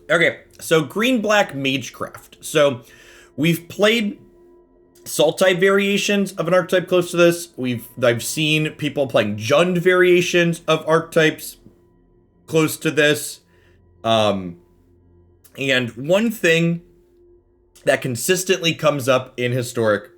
Okay, so green-black Magecraft. So we've played Sultai variations of an archetype close to this. I've seen people playing Jund variations of archetypes close to this. And one thing that consistently comes up in Historic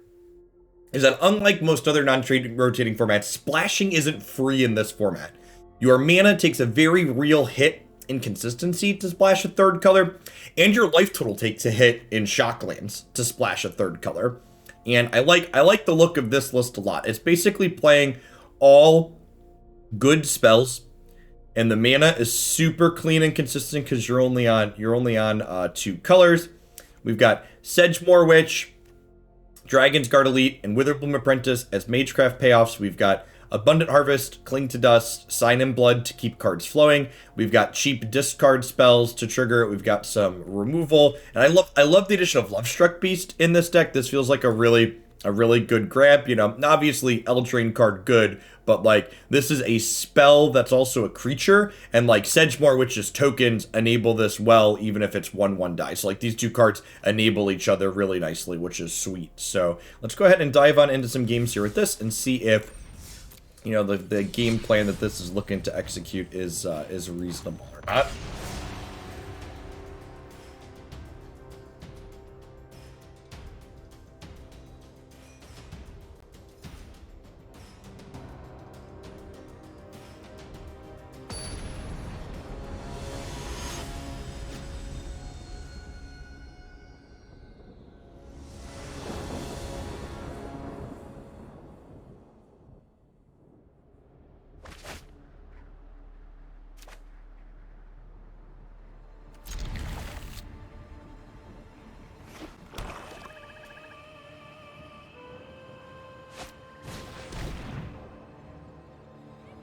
is that unlike most other non-trade rotating formats, splashing isn't free in this format. Your mana takes a very real hit in consistency to splash a third color, and your life total takes a hit in Shocklands to splash a third color. And I like the look of this list a lot. It's basically playing all good spells, and the mana is super clean and consistent because you're only on 2 colors. We've got Sedgemoor Witch, Dragonsguard Elite, and Witherbloom Apprentice as Magecraft payoffs. We've got Abundant Harvest, Cling to Dust, Sign in Blood to keep cards flowing. We've got cheap discard spells to trigger it. We've got some removal, and I love the addition of Lovestruck Beast in this deck. This feels like a really good grab. You know, obviously Eldraine card good, but like this is a spell that's also a creature, and like Sedgemoor Witch's tokens enable this well, even if it's 1/1 die. So like these two cards enable each other really nicely, which is sweet. So let's go ahead and dive on into some games here with this and see if, you know, the game plan that this is looking to execute is reasonable or not.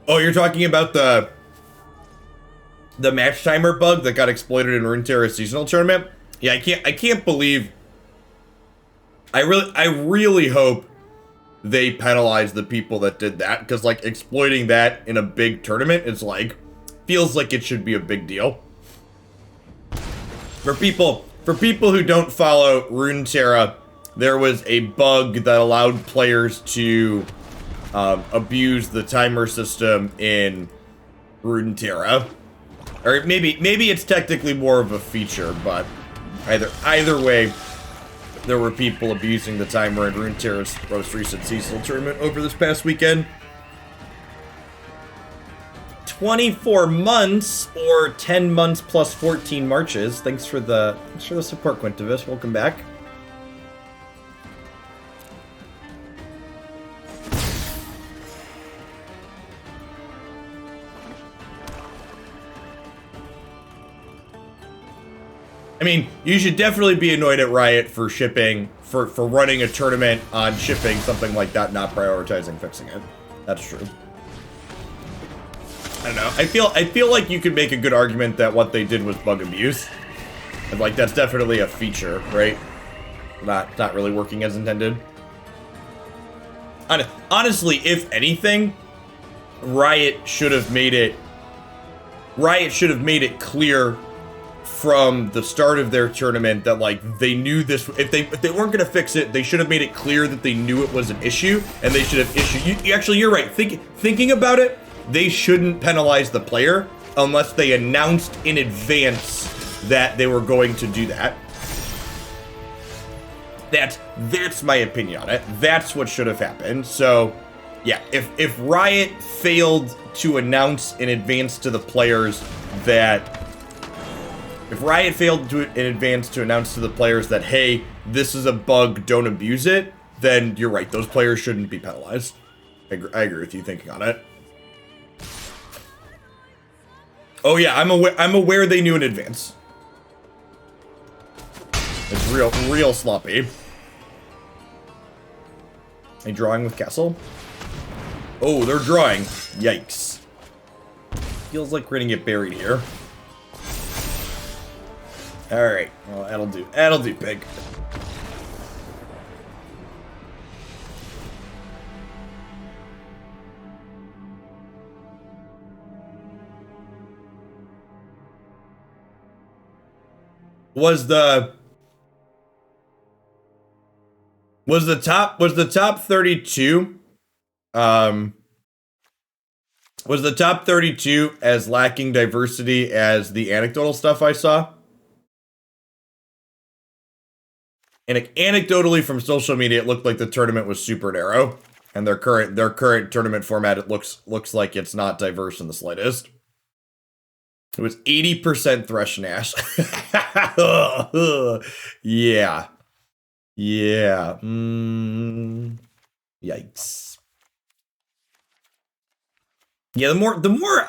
Oh, you're talking about the match timer bug that got exploited in Runeterra seasonal tournament? Yeah, I can't believe. I really hope they penalize the people that did that, because like exploiting that in a big tournament is like, feels like it should be a big deal. For people who don't follow Runeterra, there was a bug that allowed players to abuse the timer system in Runeterra. Or maybe it's technically more of a feature, but either way, there were people abusing the timer in Runeterra's most recent seasonal tournament over this past weekend. 24 months or 10 months plus 14 marches. Thanks for the support, Quintivus. Welcome back. I mean, you should definitely be annoyed at Riot for shipping, for running a tournament on shipping something like that, not prioritizing fixing it. That's true. I don't know. I feel like you could make a good argument that what they did was bug abuse. And like that's definitely a feature, right? Not really working as intended. Honestly, if anything, Riot should have made it clear from the start of their tournament that like they knew this. If they weren't gonna fix it, they should have made it clear that they knew it was an issue, and they should have issued. Actually, you're right. Thinking about it, they shouldn't penalize the player unless they announced in advance that they were going to do that. That's my opinion on it. That's what should have happened. So, yeah, if Riot failed to announce in advance to the players that. If Riot failed in advance to announce to the players that, hey, this is a bug, don't abuse it, then you're right. Those players shouldn't be penalized. I agree with you thinking on it. Oh yeah, I'm aware they knew in advance. It's real sloppy. Are you drawing with Castle? Oh, they're drawing. Yikes. Feels like we're gonna get buried here. Alright, well, that'll do. That'll do, pig. Was the top 32 was the top 32 as lacking diversity as the anecdotal stuff I saw? And anecdotally from social media, it looked like the tournament was super narrow, and their current tournament format, it looks like it's not diverse in the slightest. It was 80% Thresh Nash. Yeah. Yeah. Yikes. Yeah, the more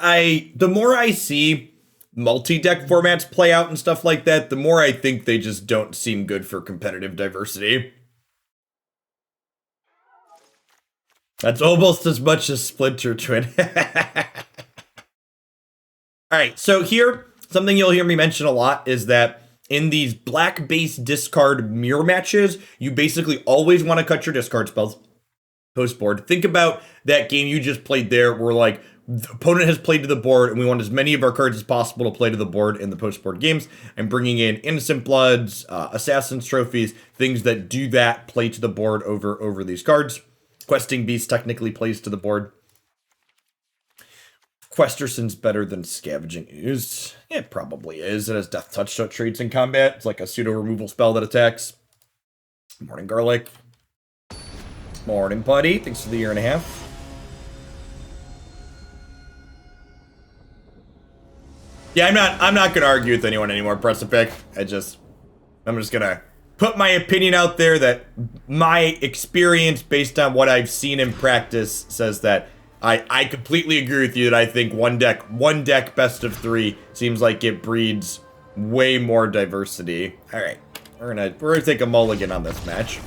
I see multi-deck formats play out and stuff like that, the more I think they just don't seem good for competitive diversity. That's almost as much as Splinter Twin. Alright, so here, something you'll hear me mention a lot is that in these black-based discard mirror matches, you basically always want to cut your discard spells post-board. Think about that game you just played there where, like, the opponent has played to the board and we want as many of our cards as possible to play to the board in the post-board games. I'm bringing in Innocent Bloods, Assassin's Trophies, things that do that, play to the board over these cards. Questing Beast technically plays to the board. Questerson's better than Scavenging Ooze. It probably is. It has Death Touch, so it trades in combat. It's like a pseudo-removal spell that attacks. Morning Garlic. Morning Putty. Thanks for the 1.5 years. Yeah, I'm not gonna argue with anyone anymore, Precipic. I'm just gonna put my opinion out there that my experience based on what I've seen in practice says that I completely agree with you that I think one deck best of 3 seems like it breeds way more diversity. All right, we're gonna take a mulligan on this match.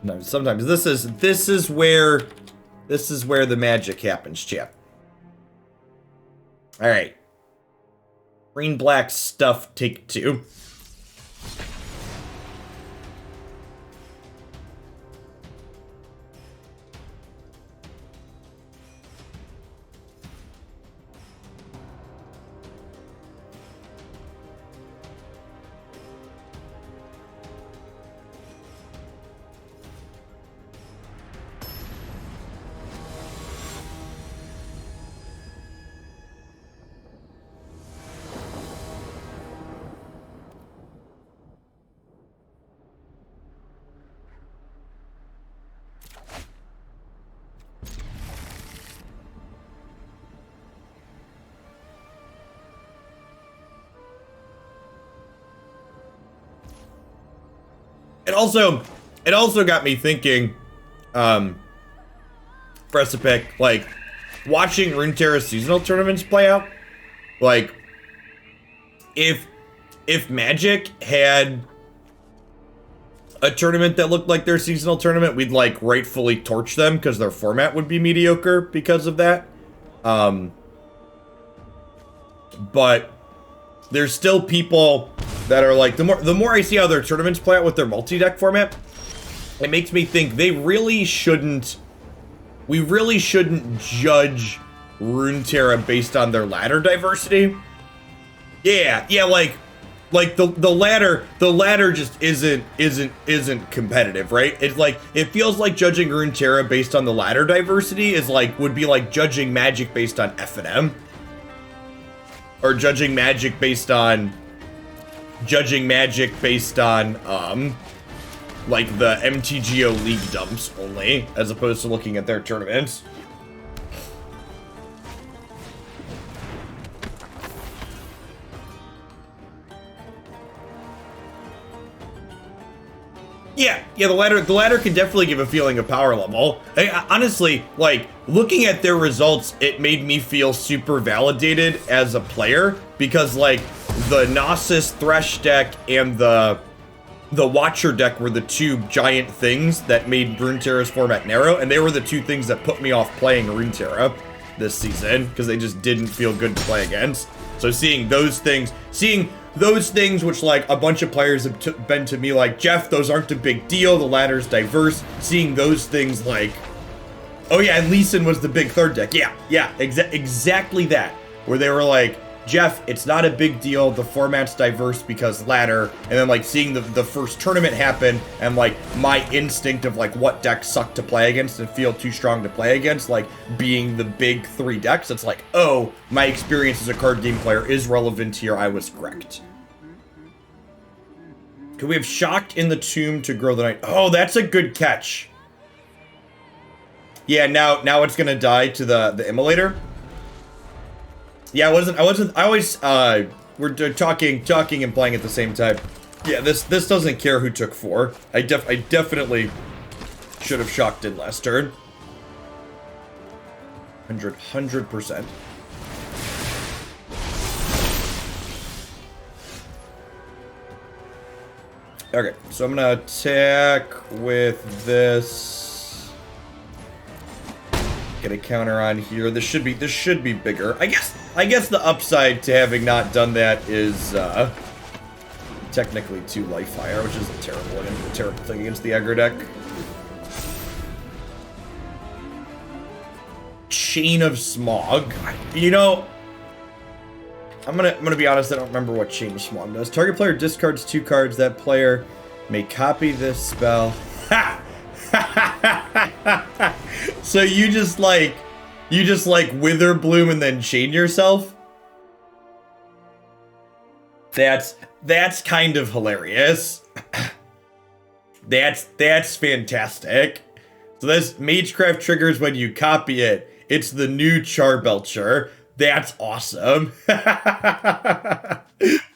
No, sometimes this is where the magic happens, chap. All right, green black stuff. Take 2. It also got me thinking, Precipic, like, watching Runeterra seasonal tournaments play out, like, if Magic had a tournament that looked like their seasonal tournament, we'd, like, rightfully torch them, because their format would be mediocre because of that. But there's still people that are like, the more I see how their tournaments play out with their multi-deck format, it makes me think we really shouldn't judge Runeterra based on their ladder diversity. Yeah, like the ladder just isn't competitive, right? It's like, it feels like judging Runeterra based on the ladder diversity would be like judging Magic based on F&M. Or judging Magic based on like the MTGO League dumps only, as opposed to looking at their tournaments. Yeah, the ladder can definitely give a feeling of power level. Honestly, like, looking at their results, it made me feel super validated as a player, because, like, the Gnosis Thresh deck and the Watcher deck were the two giant things that made Runeterra's format narrow, and they were the two things that put me off playing Runeterra this season, because they just didn't feel good to play against. So seeing those things, which, like, a bunch of players have been to me like, Jeff, those aren't a big deal, the ladder's diverse. Seeing those things, like, Oh yeah, and Leeson was the big third deck. Yeah, exactly that. Where they were like, Jeff, it's not a big deal. The format's diverse because ladder. And then like seeing the first tournament happen and like my instinct of like what decks suck to play against and feel too strong to play against, like being the big 3 decks, it's like, oh, my experience as a card game player is relevant here. I was correct. Could we have shocked in the tomb to grow the night? Oh, that's a good catch. Yeah, now it's gonna die to the immolator. Yeah, I always, we're talking and playing at the same time. Yeah, this doesn't care who took 4. I definitely should have shocked in last turn. 100%. Okay, so I'm gonna attack with this. Get a counter on here. This should be bigger. I guess the upside to having not done that is technically 2 life higher, which is a terrible thing against the aggro deck. Chain of Smog. You know, I'm gonna be honest, I don't remember what Chain of Smog does. Target player discards 2 cards. That player may copy this spell. Ha! So you just like Witherbloom and then chain yourself? That's kind of hilarious. That's fantastic. So this Magecraft triggers when you copy it. It's the new Charbelcher. That's awesome.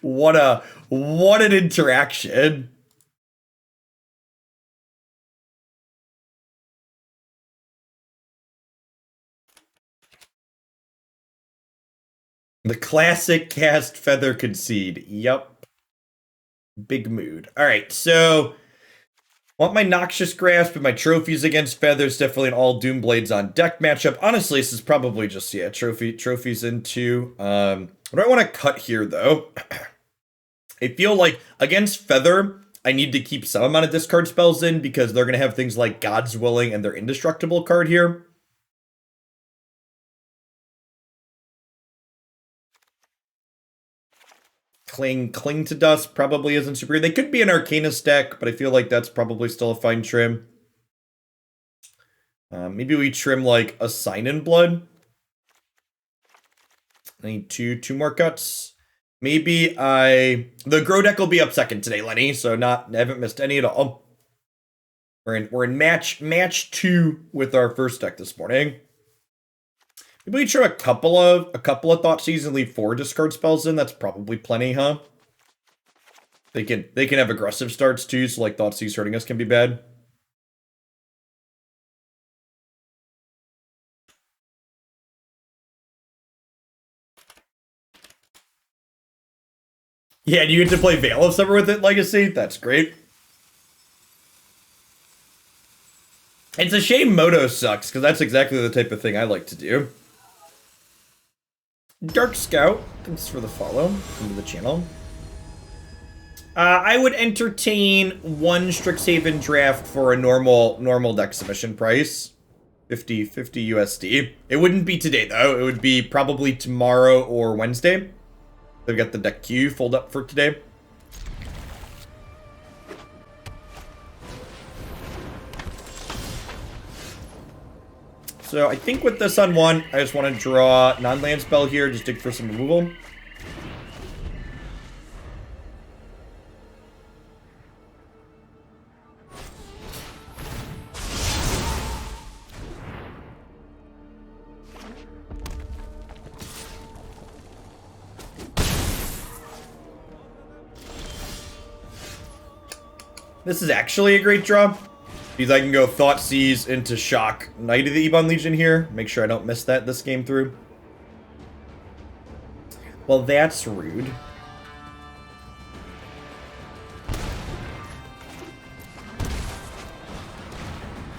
What an interaction. The classic cast feather concede. Yep. Big mood. All right, so want my Noxious Grasp and my trophies against feathers. Definitely an all Doomblades on deck matchup. Honestly, this is probably just, yeah, trophies into. What do I want to cut here, though? I feel like against feather, I need to keep some amount of discard spells in because they're going to have things like God's Willing and their Indestructible card here. Cling to Dust probably isn't super. They could be an Arcanist deck, but I feel like that's probably still a fine trim. Maybe we trim like a Sign in Blood. I need two more cuts. Maybe the Grow deck will be up second today, Lenny. So I haven't missed any at all. We're in match 2 with our first deck this morning. Maybe we trim a couple of Thoughtseize and leave 4 discard spells in. That's probably plenty, huh? They can have aggressive starts too, so like Thoughtseize hurting us can be bad. Yeah, and you get to play Veil of Summer with it, Legacy. That's great. It's a shame Moto sucks, because that's exactly the type of thing I like to do. Dark Scout, thanks for the follow into the channel. I would entertain 1 Strixhaven draft for a normal deck submission price. 50 USD. It wouldn't be today, though. It would be probably tomorrow or Wednesday. They've got the deck queue fold up for today. So I think with this on 1, I just want to draw non-land spell here, just dig for some removal. This is actually a great draw, because I can go Thoughtseize into Shock Knight of the Ebon Legion here. Make sure I don't miss that this game through. Well, that's rude.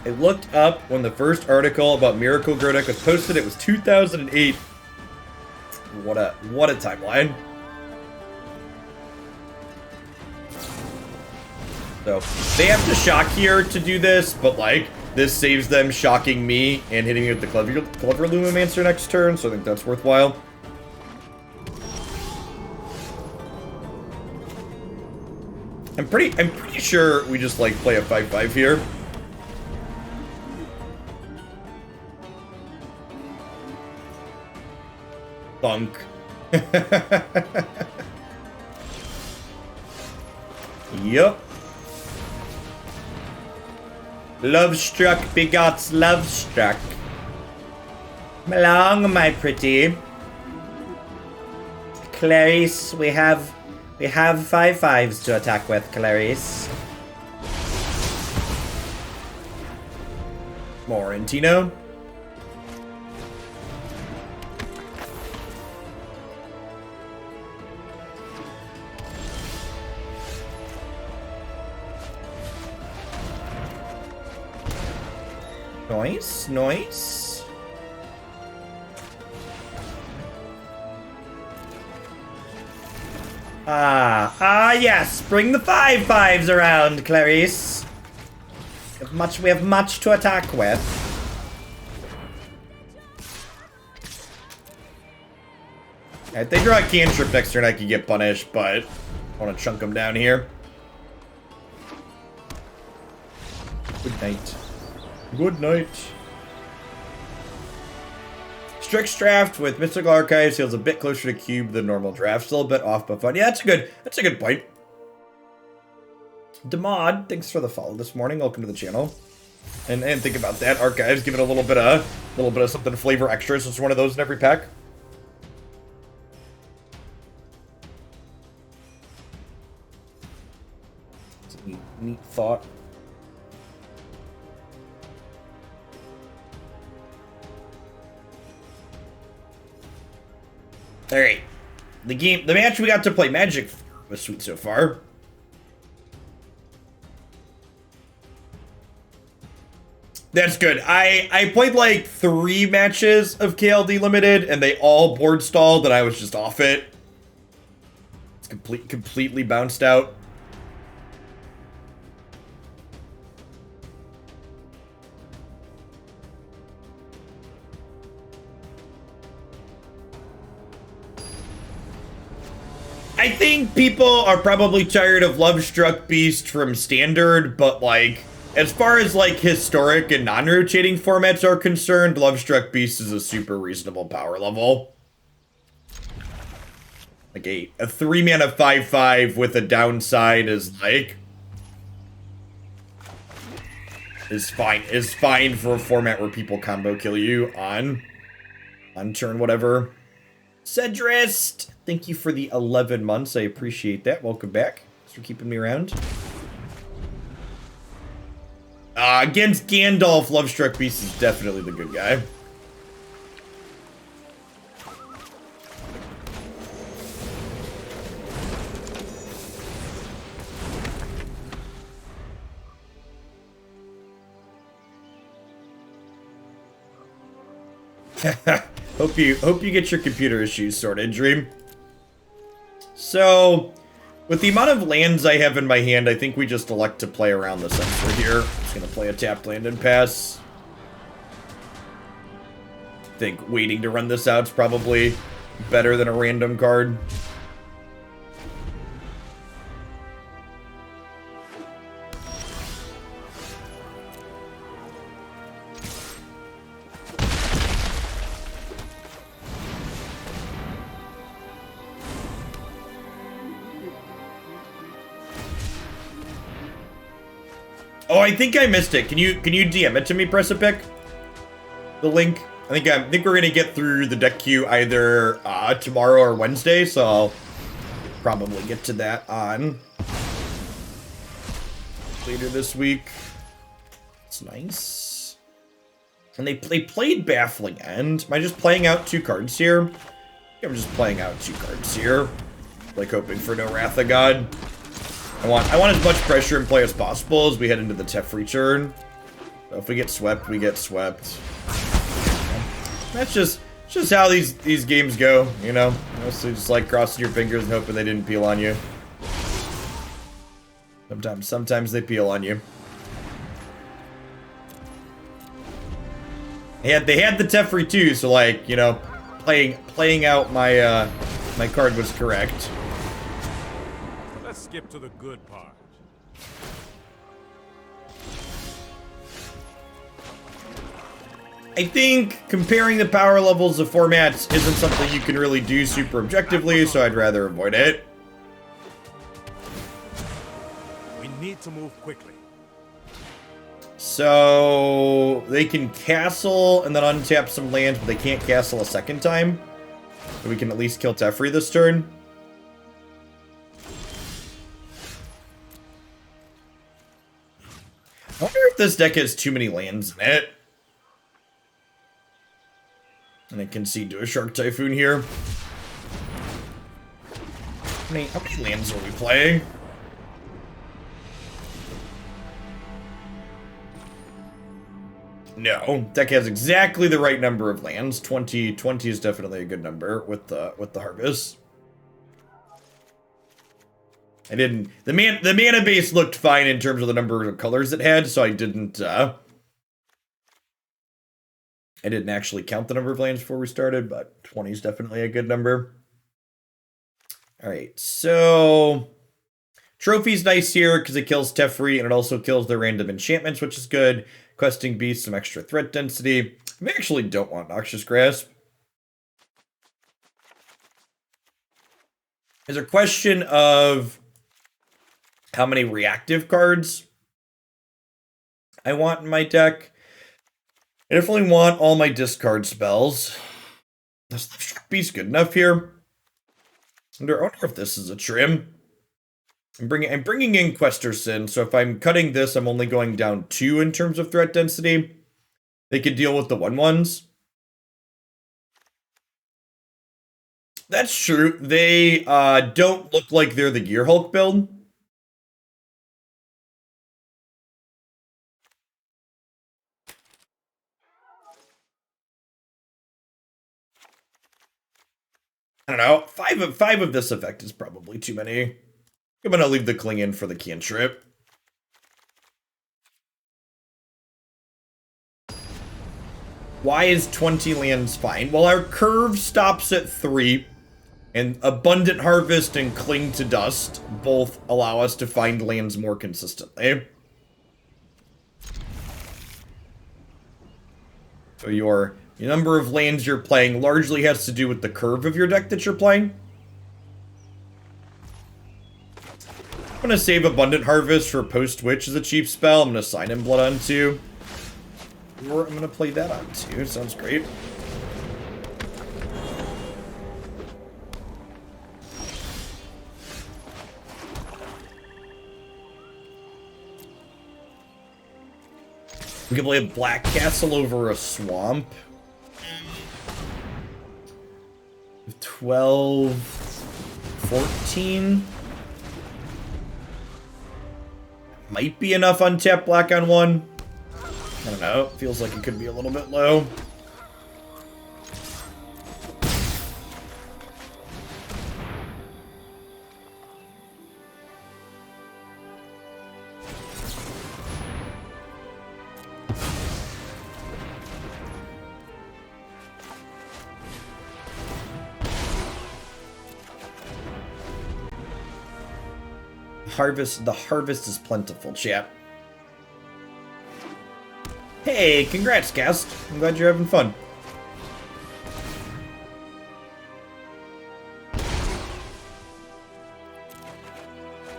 I looked up when the first article about Miracle Grow Deck was posted. It was 2008. What a timeline. So they have to shock here to do this, but like This saves them shocking me and hitting me with the Clever Lumimancer next turn, so I think that's worthwhile. I'm pretty sure we just like play a 5/5 here. Bunk. Yup. Lovestruck begots Lovestruck. Come along, my pretty. Clarice, we have 5/5s to attack with, Clarice. Morantino. Nice, nice. Yes, bring the 5/5s around, Clarice. We have much to attack with. If they draw a cantrip next turn, I could get punished, but I want to chunk them down here. Good night. Good night. Strix draft with Mystical Archives feels a bit closer to cube than normal draft. Still a bit off, but fun. Yeah, that's a good point. Demod, thanks for the follow this morning. Welcome to the channel. And think about that. Archives, give it a little bit of something flavor extra. So it's one of those in every pack. It's a neat thought. All right, the match we got to play Magic was sweet so far. That's good. I played like 3 matches of KLD Limited, and they all board stalled, and I was just off it. It's completely bounced out. I think people are probably tired of Lovestruck Beast from Standard, but like, as far as like historic and non-rotating formats are concerned, Lovestruck Beast is a super reasonable power level. Like a 3-mana 5/5 with a downside is like is fine for a format where people combo kill you on turn whatever. Cedrist, thank you for the 11 months. I appreciate that. Welcome back. Thanks for keeping me around. Against Gandalf, Lovestruck Beast is definitely the good guy. Hope you get your computer issues sorted, Dream. So, with the amount of lands I have in my hand, I think we just elect to play around the censor here. Just gonna play a tapped land and pass. I think waiting to run this out is probably better than a random card. Oh, I think I missed it. Can you DM it to me, Precipic? The link. I think we're gonna get through the deck queue either tomorrow or Wednesday, so I'll probably get to that on later this week. It's nice. And they played Baffling End. Am I just playing out 2 cards here? I think I'm just playing out 2 cards here, like hoping for no Wrath of God. I want as much pressure in play as possible as we head into the Teferi turn. So if we get swept, we get swept. That's just how these games go, you know? Mostly just like crossing your fingers and hoping they didn't peel on you. Sometimes they peel on you. They had the Teferi too, so like, you know, playing out my my card was correct. Let's skip to the good part. I think comparing the power levels of formats isn't something you can really do super objectively, so I'd rather avoid it. We need to move quickly. So they can castle and then untap some lands, but they can't castle a second time. So we can at least kill Teferi this turn. I wonder if this deck has too many lands in it. And I concede to a Shark Typhoon here. How many lands are we playing? No, deck has exactly the right number of lands. 20 is definitely a good number with the harvest. The mana base looked fine in terms of the number of colors it had, so I didn't actually count the number of lands before we started, but 20 is definitely a good number. All right, so Trophy's nice here because it kills Teferi and it also kills their random enchantments, which is good. Questing Beast, some extra threat density. I actually don't want Noxious Grasp. There's a question of how many reactive cards I want in my deck. I definitely want all my discard spells. Does Lovestruck Beast good enough here? I wonder if this is a trim. I'm bringing in Questerson, so if I'm cutting this, I'm only going down 2 in terms of threat density. They could deal with the 1/1s. That's true. They don't look like they're the Gear Hulk build. I don't know. Five of this effect is probably too many. I'm gonna leave the Cling in for the cantrip. Why is 20 lands fine? Well, our curve stops at 3, and Abundant Harvest and Cling to Dust both allow us to find lands more consistently. So your number of lands you're playing largely has to do with the curve of your deck that you're playing. I'm going to save Abundant Harvest for Post-Witch as a cheap spell. I'm going to sign in Blood on 2. Or I'm going to play that on 2. Sounds great. We can play a Black Castle over a Swamp. 12, 14. Might be enough untap black on 1. I don't know. It feels like it could be a little bit low. The harvest is plentiful, chat. Hey, congrats, Cast. I'm glad you're having fun.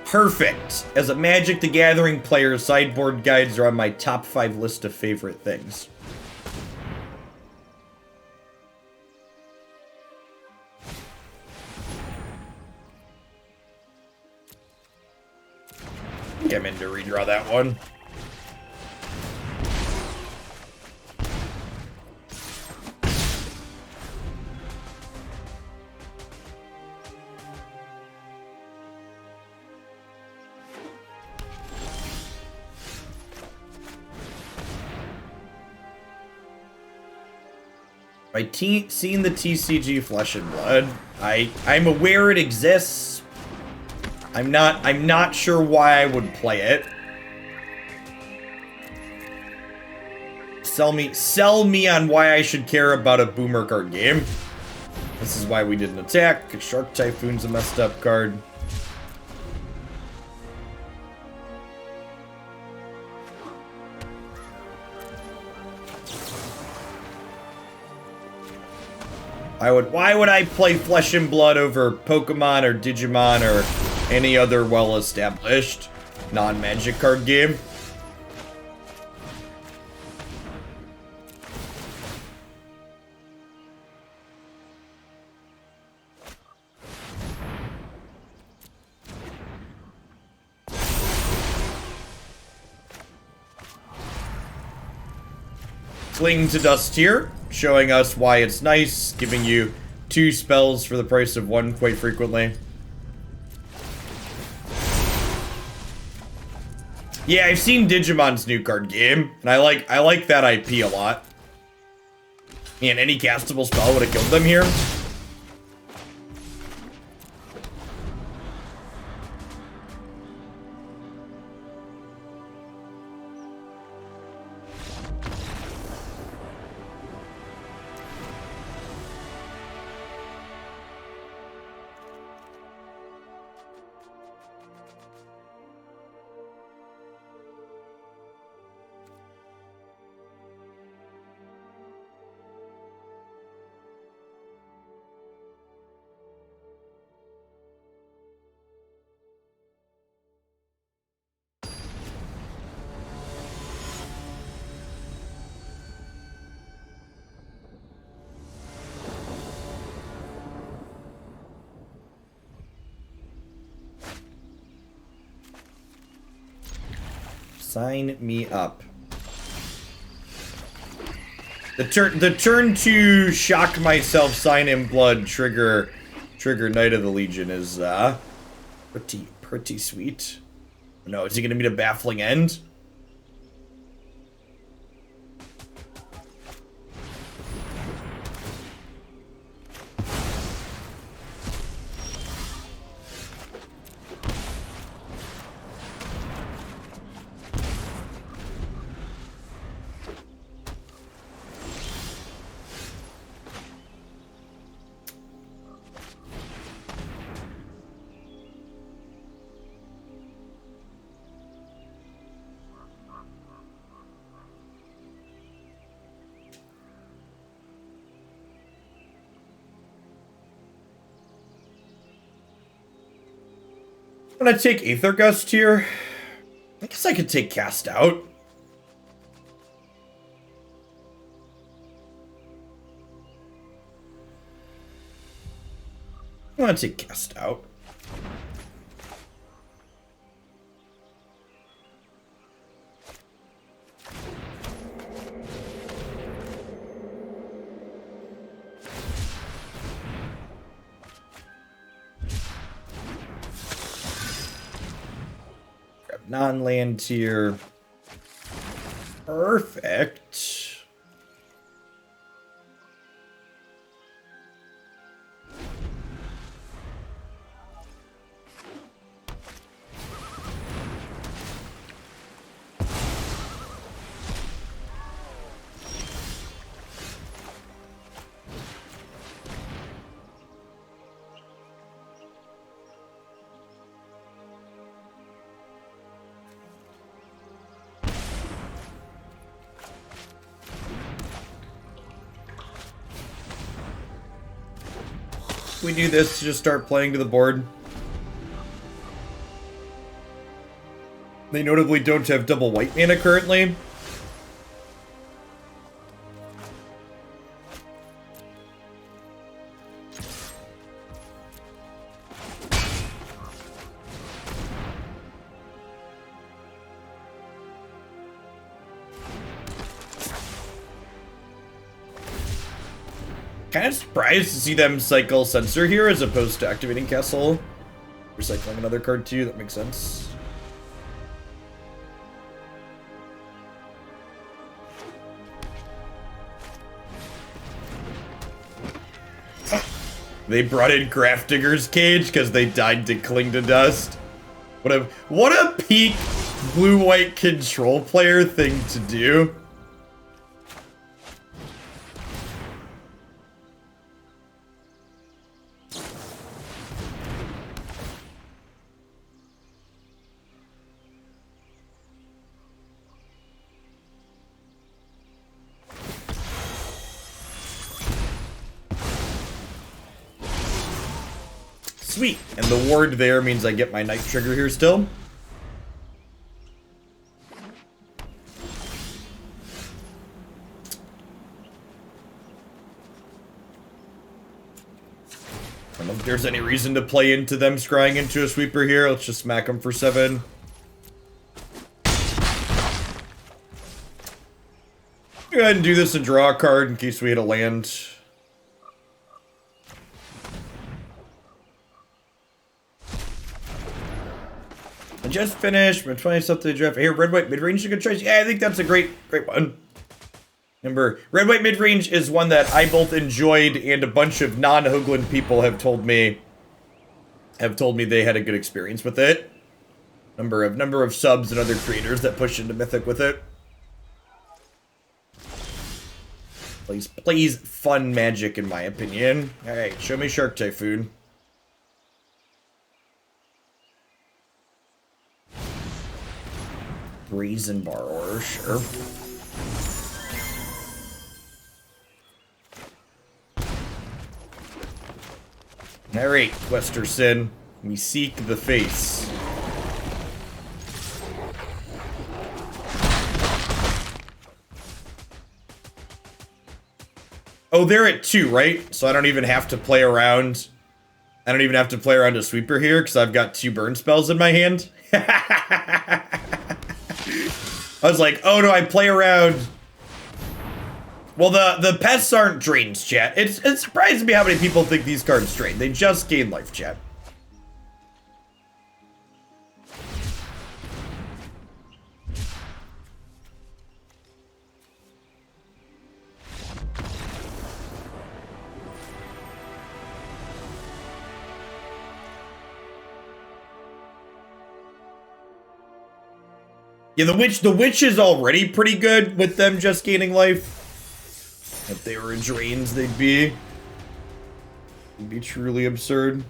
Perfect. As a Magic the Gathering player, sideboard guides are on my top 5 list of favorite things. I think I'm in to redraw that one. By seeing the TCG Flesh and Blood, I'm aware it exists. I'm not sure why I would play it. Sell me on why I should care about a boomer card game. This is why we didn't attack. Shark Typhoon's a messed up card. Why would I play Flesh and Blood over Pokemon or Digimon or any other well-established non-Magic card game? Cling to Dust here, showing us why it's nice, giving you 2 spells for the price of 1 quite frequently. Yeah, I've seen Digimon's new card game, and I like that IP a lot. Man, any castable spell would have killed them here. Sign me up. The turn to shock myself, sign in blood, trigger Knight of the Legion is pretty sweet. No, is he gonna meet a baffling end? I'm gonna take Aether Gust here. I guess I could take Cast Out. I'm gonna take Cast Out. Non-land tier. Perfect. We do this to just start playing to the board. They notably don't have double white mana currently. Kind of surprised to see them cycle Censor here as opposed to activating Castle. Recycling another card too, that makes sense. They brought in Grafdigger's Cage because they died to Cling to Dust. What a peak blue-white control player thing to do. Sweet. And the ward there means I get my night trigger here still. I don't know if there's any reason to play into them scrying into a sweeper here. Let's just smack them for 7. Go ahead and do this and draw a card in case we hit a land. I just finished. We're 20-something draft. Here, red-white midrange is a good choice. Yeah, I think that's a great one. Remember, red-white midrange is one that I both enjoyed and a bunch of non-Hoogland people have told me they had a good experience with it. Number of subs and other creators that push into Mythic with it. Plays fun Magic in my opinion. Alright, show me Shark Typhoon. Brazen Borrower, sure. Alright, Westerson. We seek the face. Oh, they're at 2, right? So I don't even have to play around. I don't even have to play around a sweeper here because I've got 2 burn spells in my hand. I was like, oh, do I play around? Well, the pests aren't drains, chat. It surprises me how many people think these cards drain. They just gain life, chat. Yeah, the witch is already pretty good with them just gaining life. If they were in drains, they'd be truly absurd.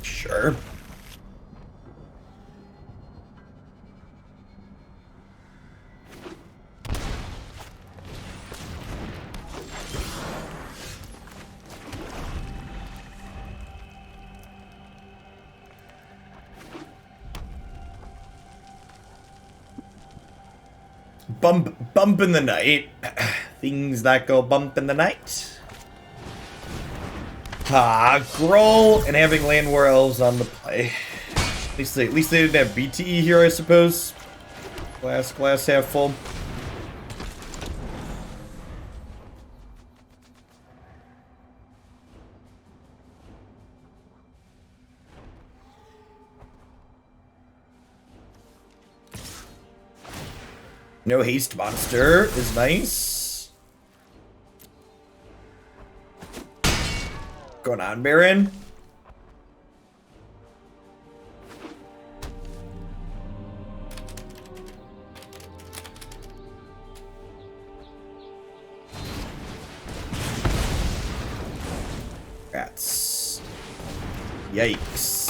Sure. Bump in the night. Things that go bump in the night. Groll and having land war elves on the play. At least they didn't have BTE here, I suppose. Glass half full. No haste monster is nice. Going on, Baron? Rats. Yikes.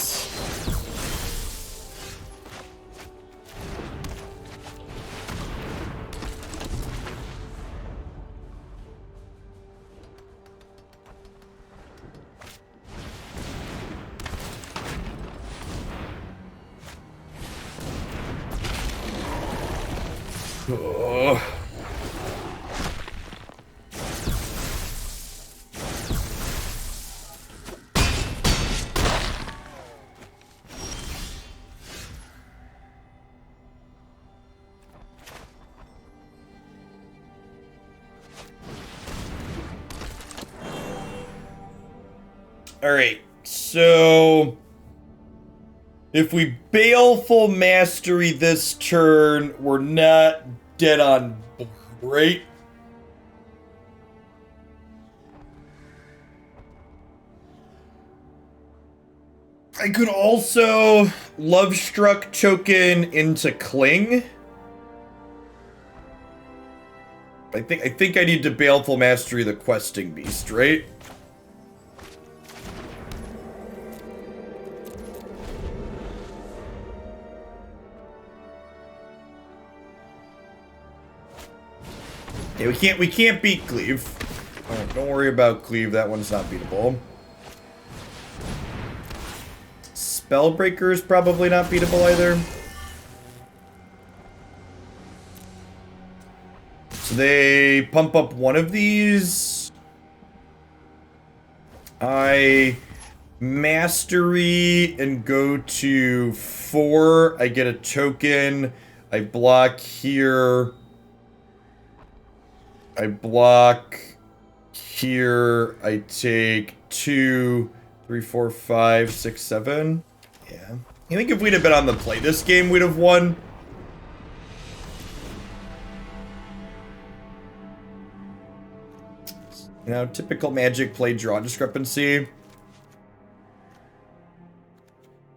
Oh. All right, so if we Baleful Mastery this turn, we're not dead on board, right? I could also Lovestruck token into Cling. I think I need to Baleful Mastery the Questing Beast, right? Yeah, we can't beat Cleave. Oh, don't worry about Cleave, that one's not beatable. Spellbreaker is probably not beatable either. So they pump up one of these. I mastery and go to 4. I get a token. I block here. I block here. I take 2, 3, 4, 5, 6, 7. Yeah. I think if we'd have been on the play this game, we'd have won. You know, typical Magic play draw discrepancy.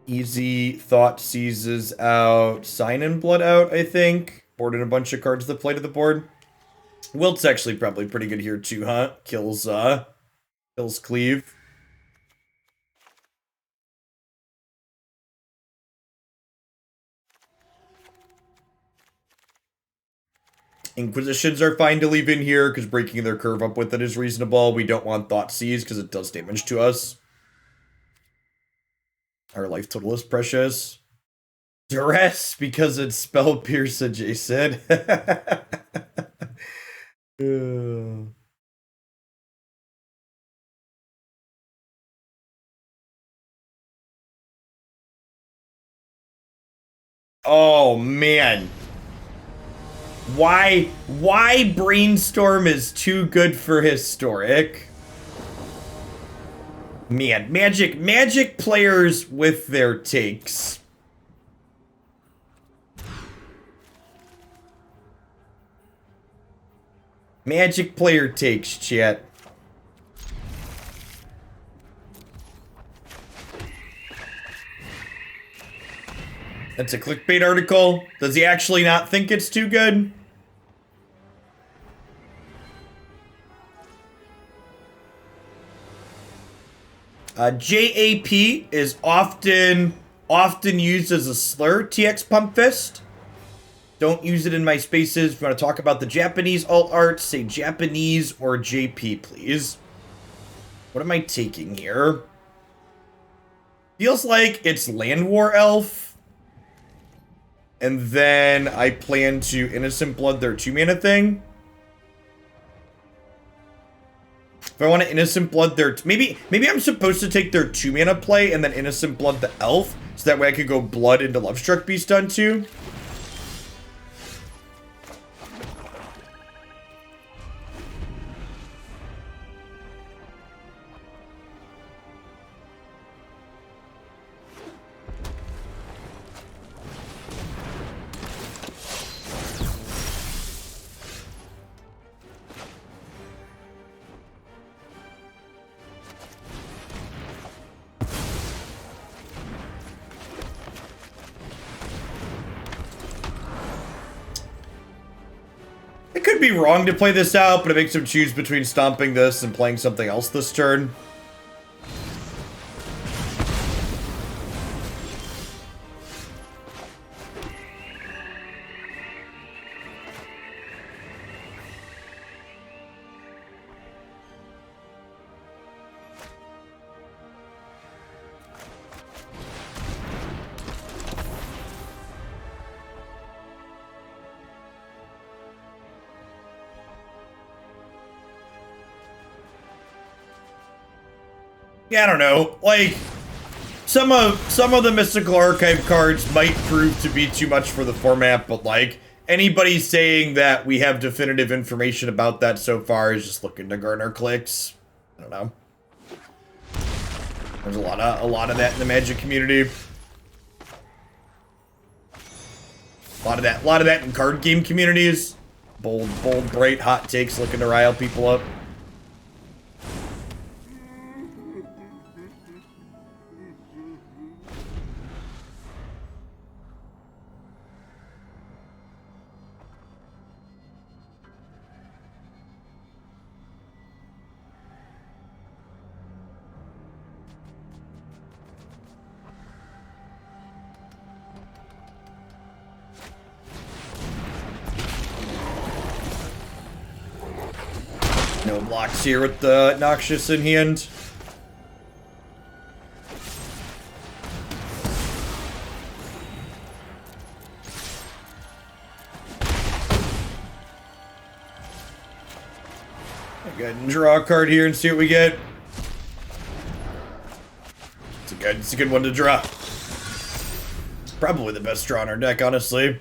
Easy Thoughtseizes out. Sign in Blood out, I think. Board in a bunch of cards that play to the board. Wilt's actually probably pretty good here too, huh? Kills Cleave. Inquisitions are fine to leave in here because breaking their curve up with it is reasonable. We don't want Thoughtseize because it does damage to us. Our life total is precious. Duress because it's spell pierce adjacent. Oh man. Why Brainstorm is too good for Historic? Man, Magic players with their takes. Magic player takes, chat. That's a clickbait article. Does he actually not think it's too good? JAP is often used as a slur. TX Pump Fist. Don't use it in my spaces. If you want to talk about the Japanese alt art, say Japanese or JP, please. What am I taking here? Feels like it's Land War Elf. And then I plan to Innocent Blood their 2-mana thing. If I want to Innocent Blood their... Maybe I'm supposed to take their 2-mana play and then Innocent Blood the Elf. So that way I could go Blood into Lovestruck Beast on 2. I could be wrong to play this out, but it makes him choose between stomping this and playing something else this turn. Yeah, I don't know. Like, some of the Mystical Archive cards might prove to be too much for the format, but like, anybody saying that we have definitive information about that so far is just looking to garner clicks. I don't know. There's a lot of that in the Magic community. A lot of that in card game communities. Bold, bright, hot takes looking to rile people up. No blocks here with the Noxious in hand. Go ahead and draw a card here and see what we get. It's a good one to draw. Probably the best draw in our deck, honestly.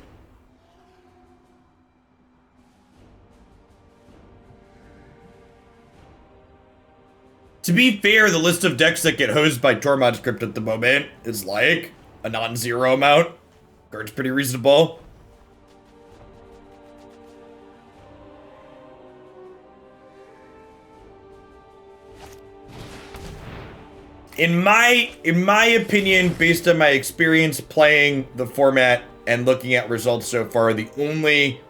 To be fair, the list of decks that get hosed by Tormod's Crypt at the moment is like a non-zero amount. Card's pretty reasonable. In my opinion, based on my experience playing the format and looking at results so far, the only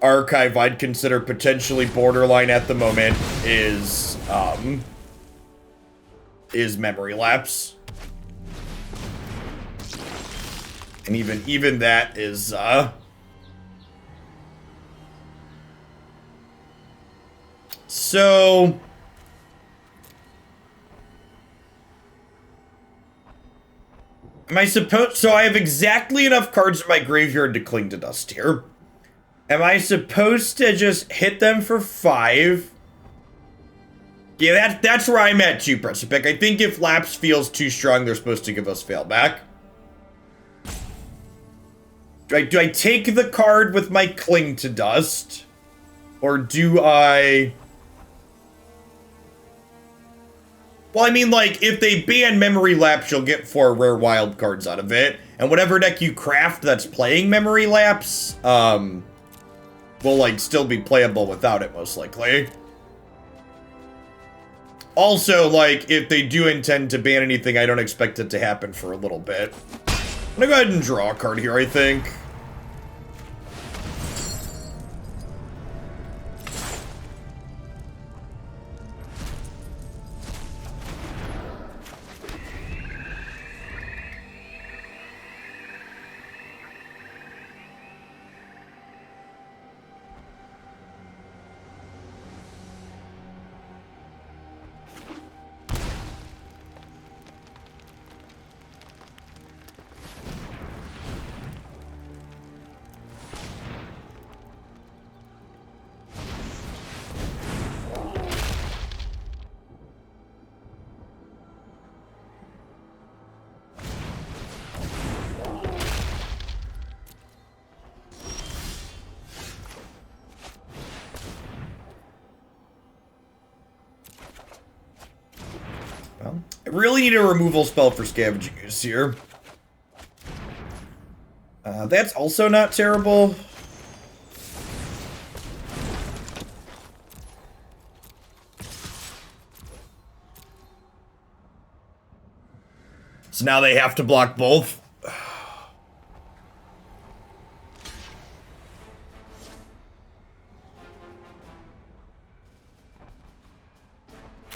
archive I'd consider potentially borderline at the moment is Memory Lapse. And even that is so am I supposed... So I have exactly enough cards in my graveyard to cling to dust here. Am I supposed to just hit them for 5? Yeah, that's where I'm at too, Precipic. I think if Lapse feels too strong, they're supposed to give us Failback. Do I take the card with my Cling to Dust? Or do I... Well, I mean, like, if they ban Memory Lapse, you'll get 4 rare wild cards out of it. And whatever deck you craft that's playing Memory Lapse, will, like, still be playable without it, most likely. Also, like, if they do intend to ban anything, I don't expect it to happen for a little bit. I'm gonna go ahead and draw a card here, I think. Well, I really need a removal spell for Scavenging Ooze here. That's also not terrible. So now they have to block both.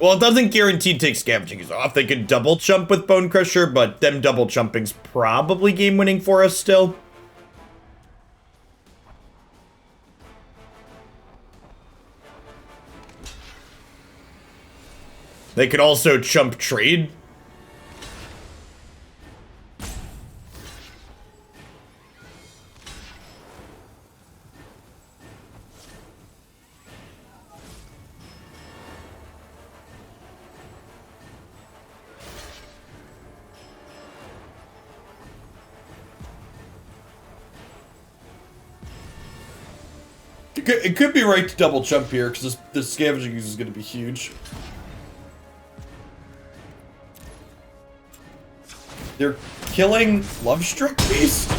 Well, it doesn't guarantee take Scavenging Ooze off. They could double chump with Bone Crusher, but them double chumping's probably game winning for us still. They could also chump trade. It could be right to double jump here, because this Scavenging Ooze is going to be huge. They're killing Lovestruck Beast?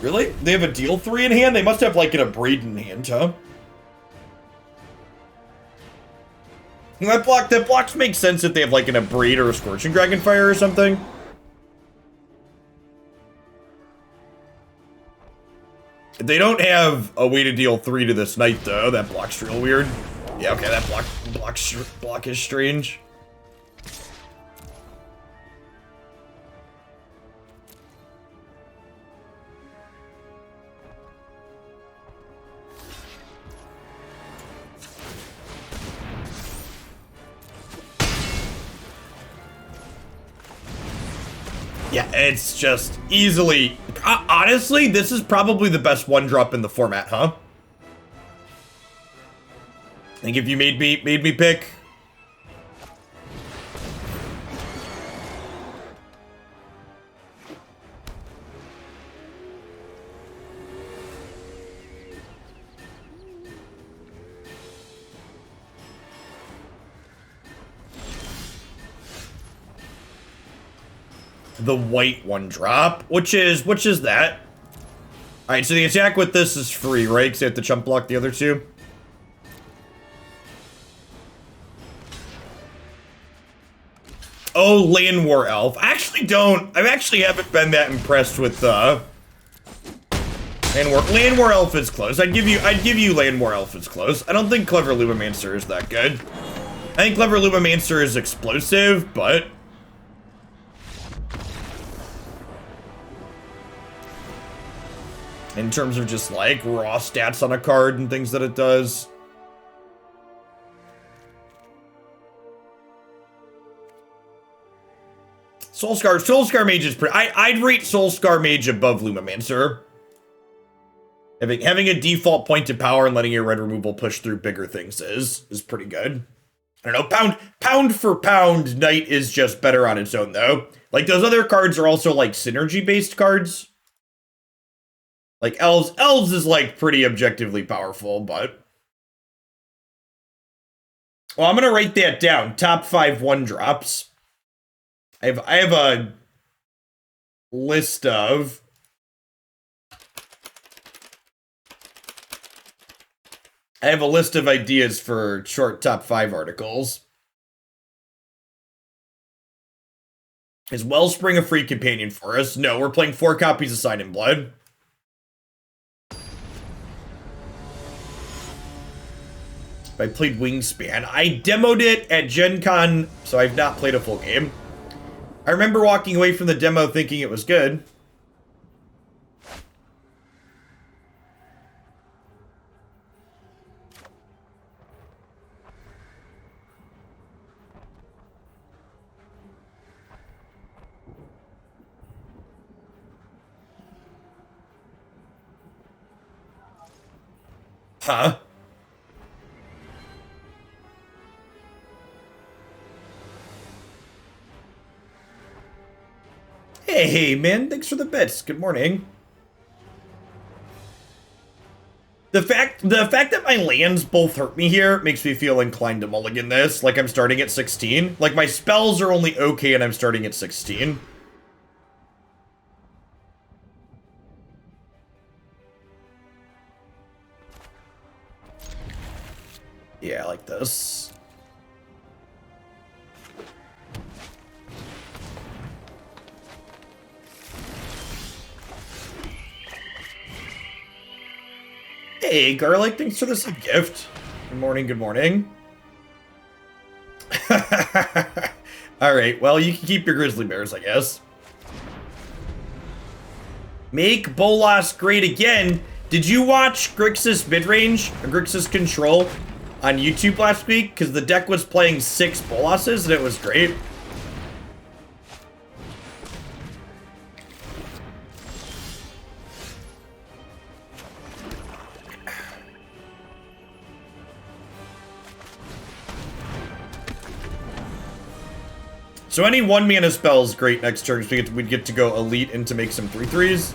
Really? They have a deal 3 in hand? They must have, like, an Abrade in hand, huh? That blocks make sense if they have, like, an Abrade or a Scorching Dragonfire or something. They don't have a way to deal 3 to this knight, though. That block's real weird. Yeah, okay, that block is strange. Yeah, it's just easily... honestly, this is probably the best one-drop in the format, huh? I think if you made me pick... the white one drop, which is that? All right, so the attack with this is free, right? Because you have to chump block the other two. Oh, Land War Elf. I actually haven't been that impressed with Land War Elf is close. I'd give you Land War Elf is close. I don't think Clever Lubomancer is that good. I think Clever Lubomancer is explosive, but in terms of just like raw stats on a card and things that it does. Soulscar Mage is pretty... I'd rate Soulscar Mage above Lubomancer. Having a default point to power and letting your red removal push through bigger things is pretty good. I don't know, pound for pound, Knight is just better on its own though. Like those other cards are also like synergy based cards. Like Elves is like pretty objectively powerful, but... Well, I'm gonna write that down. Top 5 1-drops. I have a list of... I have a list of ideas for short top 5 articles. Is Wellspring a free companion for us? No, we're playing 4 copies of Sign in Blood. I played Wingspan. I demoed it at Gen Con, so I've not played a full game. I remember walking away from the demo thinking it was good. Huh? Hey, man, thanks for the bits. Good morning. The fact that my lands both hurt me here makes me feel inclined to mulligan this. Like I'm starting at 16. Like my spells are only okay and I'm starting at 16. Yeah, I like this. Hey, Garlic, thanks for this gift. Good morning, good morning. Alright, well, you can keep your grizzly bears, I guess. Make Bolas great again. Did you watch Grixis Midrange, or Grixis Control, on YouTube last week? Because the deck was playing 6 Bolases, and it was great. So any 1-mana spell is great next turn, so we'd get to go Elite and to make some 3/3s.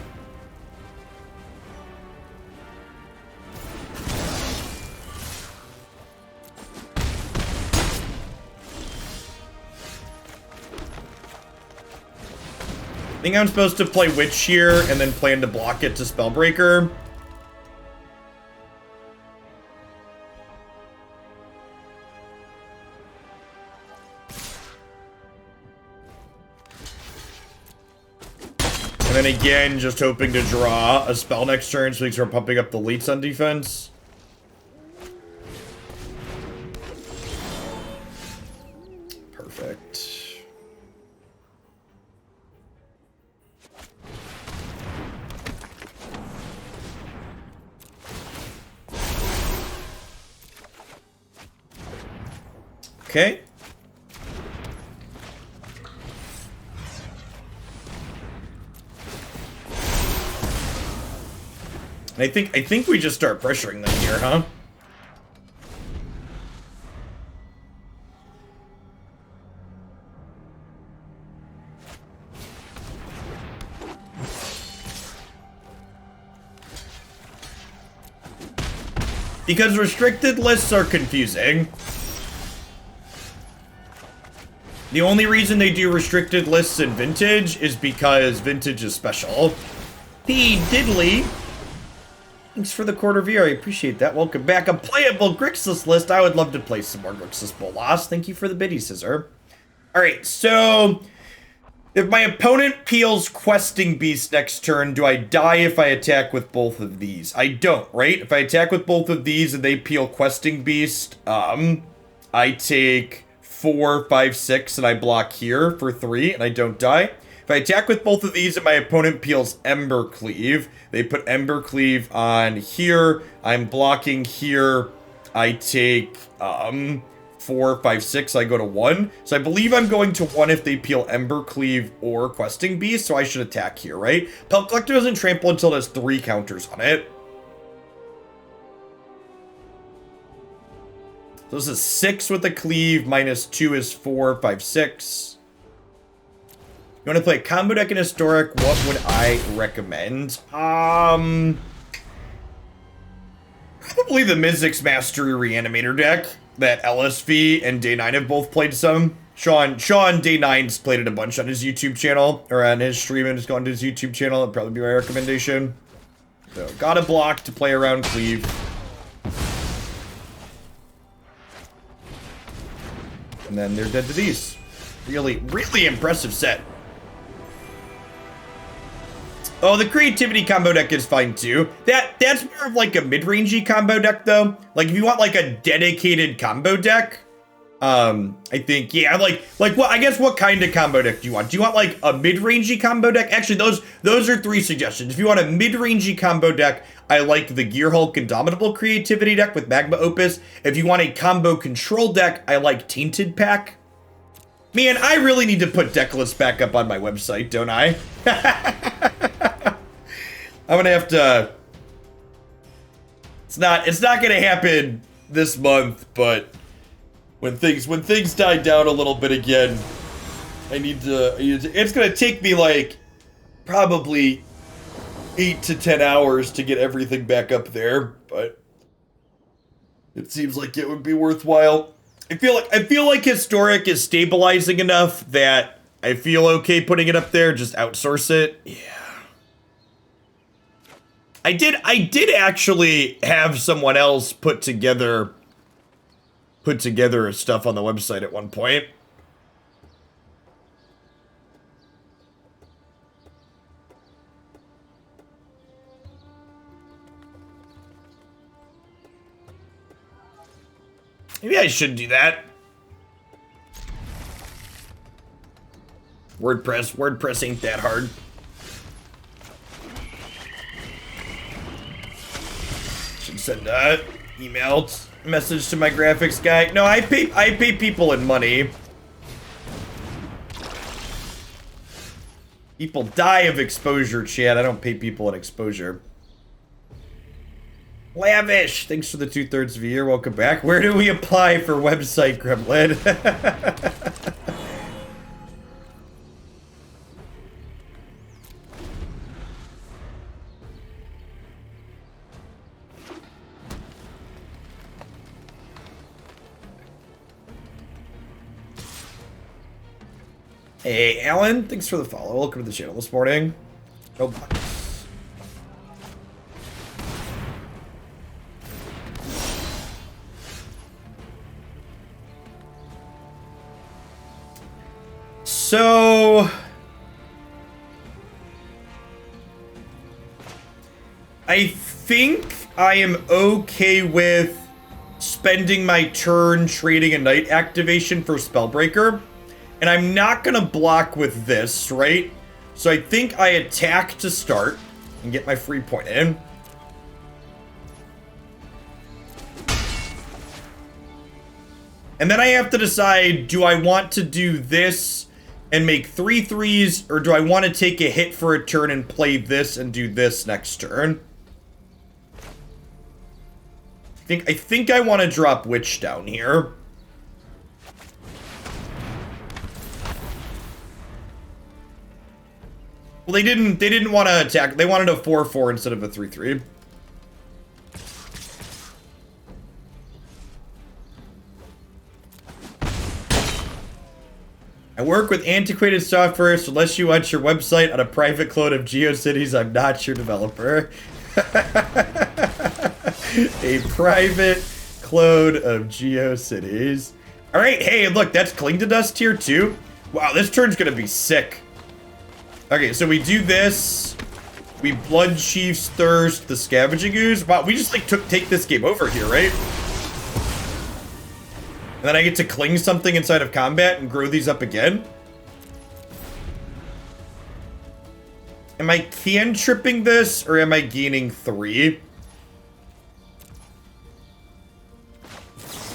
I think I'm supposed to play Witch here and then plan to block it to Spellbreaker. And then again, just hoping to draw a spell next turn so we can start pumping up the elites on defense. Perfect. Okay. And I think we just start pressuring them here, huh? Because restricted lists are confusing. The only reason they do restricted lists in Vintage is because Vintage is special. P. Diddley. Thanks for the quarter view. I appreciate that. Welcome back. A playable Grixis list. I would love to play some more Grixis Bolas. Thank you for the biddy, Scissor. Alright, so if my opponent peels Questing Beast next turn, do I die if I attack with both of these? I don't, right? If I attack with both of these and they peel Questing Beast, I take 4, 5, 6, and I block here for 3, and I don't die. If I attack with both of these and my opponent peels Embercleave, they put Embercleave on here, I'm blocking here, I take 4, 5, 6, I go to 1. So I believe I'm going to 1 if they peel Embercleave or Questing Beast, so I should attack here, right? Pelt Collector doesn't trample until it has 3 counters on it. So this is 6 with a cleave, minus 2 is 4, 5, 6. You want to play a combo deck in Historic, what would I recommend? Probably the Mizzix Mastery Reanimator deck that LSV and Day 9 have both played some. Sean Day 9's played it a bunch on his YouTube channel, or on his stream and has gone to his YouTube channel. That'd probably be my recommendation. So, got a block to play around Cleave. And then they're dead to these. Really, really impressive set. Oh, the creativity combo deck is fine too. That's more of like a mid-rangey combo deck though. Like if you want like a dedicated combo deck, I think, yeah, like what, I guess what kind of combo deck do you want? Do you want like a mid-rangey combo deck? Actually, those are 3 suggestions. If you want a mid-rangey combo deck, I like the Gearhulk Indomitable creativity deck with Magma Opus. If you want a combo control deck, I like Tainted Pack. Man, I really need to put deck lists back up on my website, don't I? I'm gonna have to. It's not gonna happen this month, but when things die down a little bit again, I need to. It's gonna take me like probably 8 to 10 hours to get everything back up there, but it seems like it would be worthwhile. I feel like Historic is stabilizing enough that I feel okay putting it up there. Just outsource it. Yeah. I did actually have someone else put together stuff on the website at one point. Maybe I should do that. WordPress ain't that hard. Should send a email message to my graphics guy. No, I pay people in money. People die of exposure, Chad. I don't pay people in exposure. Lavish, thanks for the 2/3 of a year. Welcome back. Where do we apply for website, Gremlin? Hey, Alan, thanks for the follow. Welcome to the channel this morning. Oh, so I think I am okay with spending my turn trading a night activation for Spellbreaker. And I'm not gonna block with this, right? So I think I attack to start and get my free point in. And then I have to decide, do I want to do this and make 3 3s, or do I want to take a hit for a turn and play this and do this next turn? think I want to drop Witch down here. Well, they didn't want to attack. They wanted a 4/4 instead of a 3/3. I work with antiquated software, so unless you want your website on a private clone of GeoCities, I'm not your developer. A private clone of GeoCities. Alright, hey, look, that's Cling to Dust tier 2. Wow, this turn's gonna be sick. Okay, so we do this. We Bloodchief's Thirst, the Scavenging Ooze. Wow, we just, like, take this game over here, right? And then I get to cling something inside of combat and grow these up again. Am I cantripping this or am I gaining 3?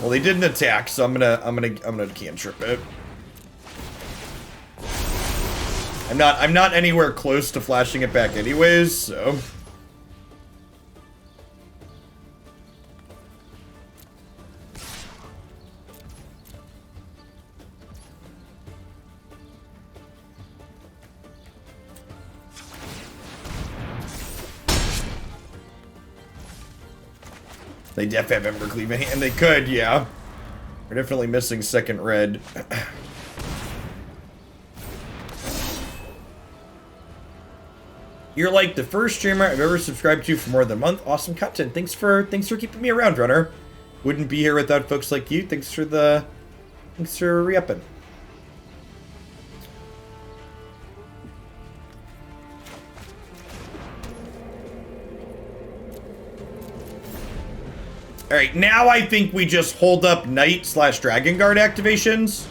Well, they didn't attack, so I'm gonna cantrip it. I'm not anywhere close to flashing it back anyways, so. They def have Embercleave in hand. They could, yeah. We're definitely missing second red. You're like the first streamer I've ever subscribed to for more than a month. Awesome content. Thanks for keeping me around, Runner. Wouldn't be here without folks like you. Thanks for re-upping. Alright, now I think we just hold up Knight/Dragonsguard activations.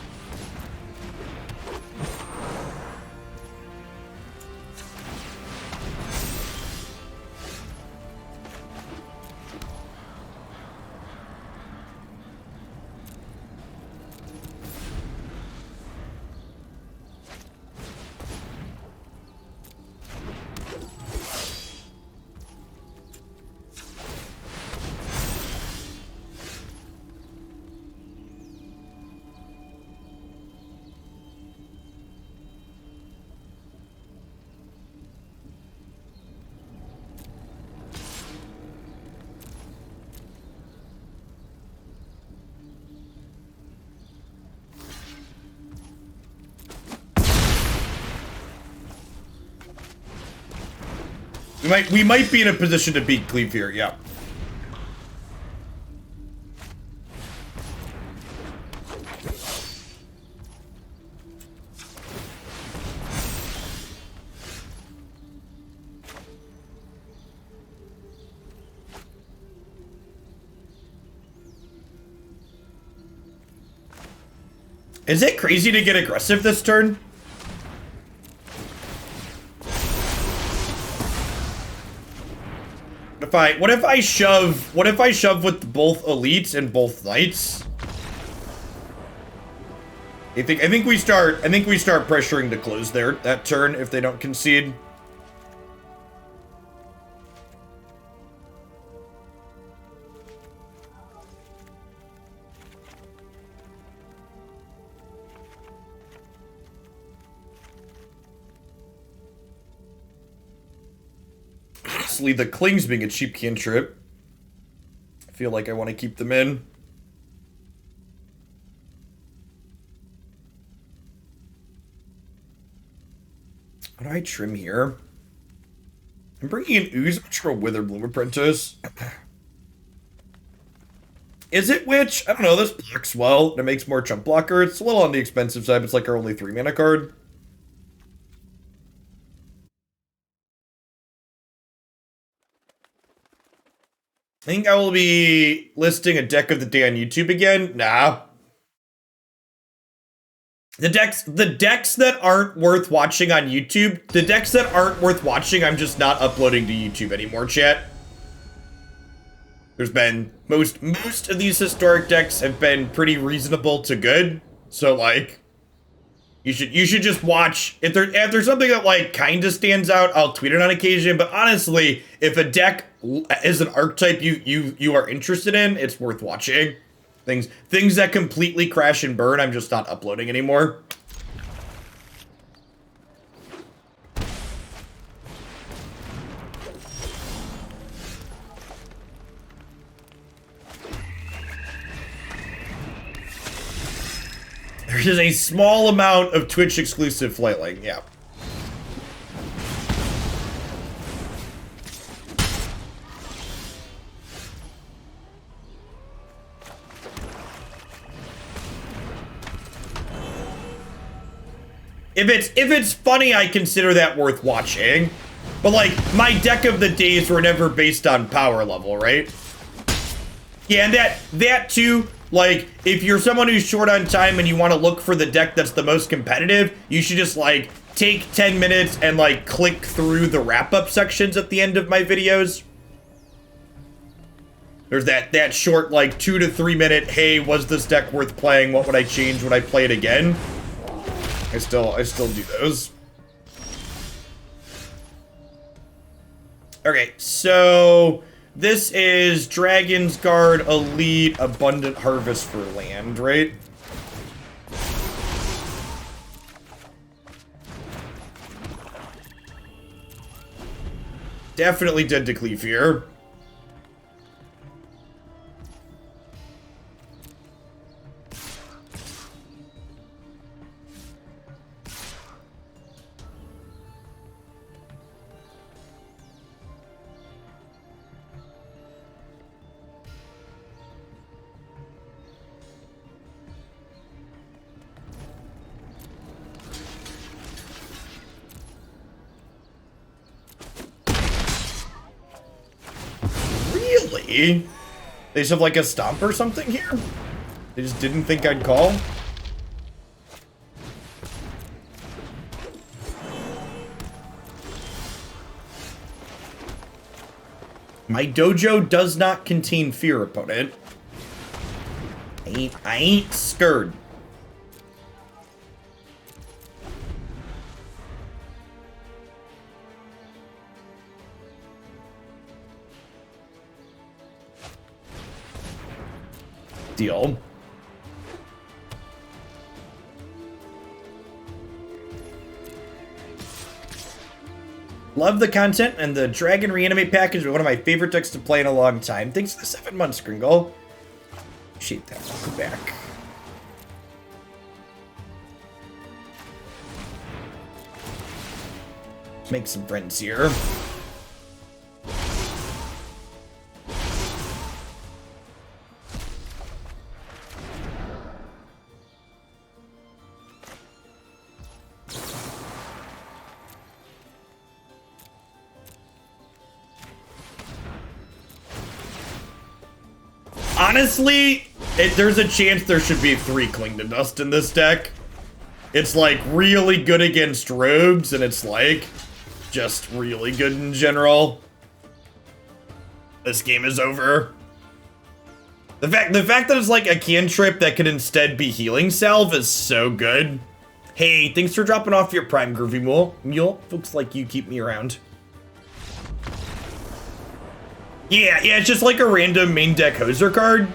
We might be in a position to beat Cleave here, yeah. Is it crazy to get aggressive this turn? What if I shove with both elites and both knights? I think we start pressuring to close there that turn if they don't concede. The Clings being a cheap cantrip. I feel like I want to keep them in. What do I trim here? I'm bringing an Ooze for a Witherbloom Apprentice. Is it Witch? I don't know. This blocks well. It makes more chump blocker. It's a little on the expensive side. But it's like our only 3 mana card. I think I will be listing a deck of the day on YouTube again. Nah. The decks that aren't worth watching on YouTube, the decks that aren't worth watching, I'm just not uploading to YouTube anymore, chat. There's been, most of these historic decks have been pretty reasonable to good. So, like, you should just watch. If there's something that, like, kinda stands out, I'll tweet it on occasion. But honestly, if a deck as an archetype you are interested in, it's worth watching. Things that completely crash and burn, I'm just not uploading anymore. There's a small amount of Twitch exclusive flailing, yeah. If it's funny, I consider that worth watching. But like, my deck of the days were never based on power level, right? Yeah, and that too, like, if you're someone who's short on time and you want to look for the deck that's the most competitive, you should just like take 10 minutes and like click through the wrap-up sections at the end of my videos. There's that short like 2 to 3 minute, hey, was this deck worth playing? What would I change? Would I play it again? I still do those. Okay, so this is Dragonsguard Elite Abundant Harvest for land, right? Definitely Dead to Cleave here. Really? They just have like a stomp or something here? They just didn't think I'd call? My dojo does not contain fear, opponent. I ain't scared. Deal. Love the content, and the Dragon Reanimate package is one of my favorite decks to play in a long time. Thanks for the 7 months, Gringle. Appreciate that. Welcome back. Make some friends here. Honestly, there's a chance there should be 3 Cling to Dust in this deck. It's like really good against rogues, and it's like just really good in general. This game is over. The fact that it's like a cantrip that could instead be Healing Salve is so good. Hey, thanks for dropping off your Prime Groovy Mule. Folks like you keep me around. Yeah, it's just like a random main deck hoser card.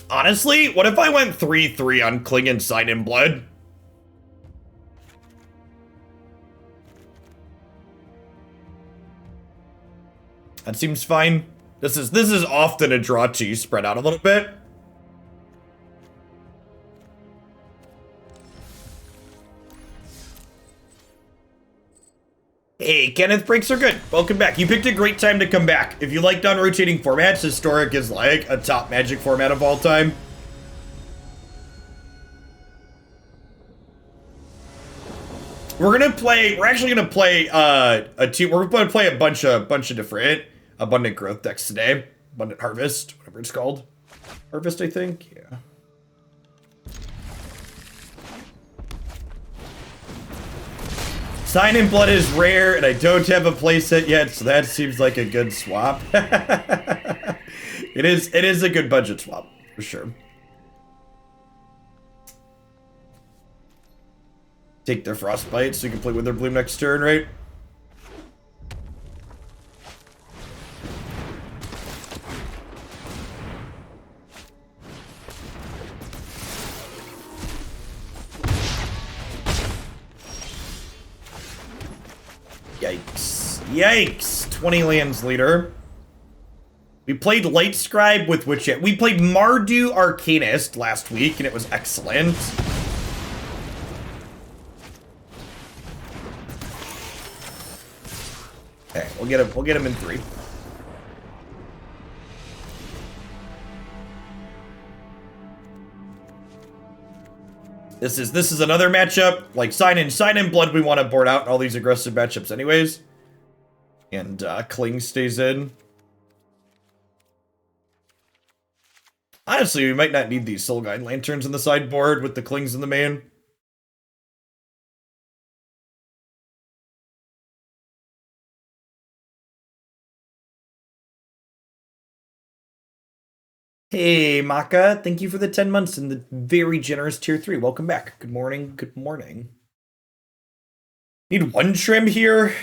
Honestly, what if I went 3-3 on Cling and Sign in Blood? That seems fine. This is often a draw too, spread out a little bit. Hey, Kenneth, breaks are good. Welcome back. You picked a great time to come back. If you like non-rotating formats, Historic is like a top Magic format of all time. We're actually gonna play a bunch of different Abundant Growth decks today. Abundant Harvest, whatever it's called. Harvest, I think. Yeah. Sign in Blood is rare, and I don't have a playset yet, so that seems like a good swap. It is a good budget swap, for sure. Take their Frostbite so you can play Witherbloom next turn, right? Yikes. Yikes! 20 lands leader. We played Light Scribe with Witch. We played Mardu Arcanist last week, and it was excellent. Okay, we'll get him in 3. This is another matchup. Like sign in Blood we want to board out in all these aggressive matchups anyways. And Cling stays in. Honestly, we might not need these Soul Guide Lanterns in the sideboard with the Clings in the main. Hey, Maka, thank you for the 10 months and the very generous tier 3. Welcome back. Good morning. Good morning. Need 1 trim here.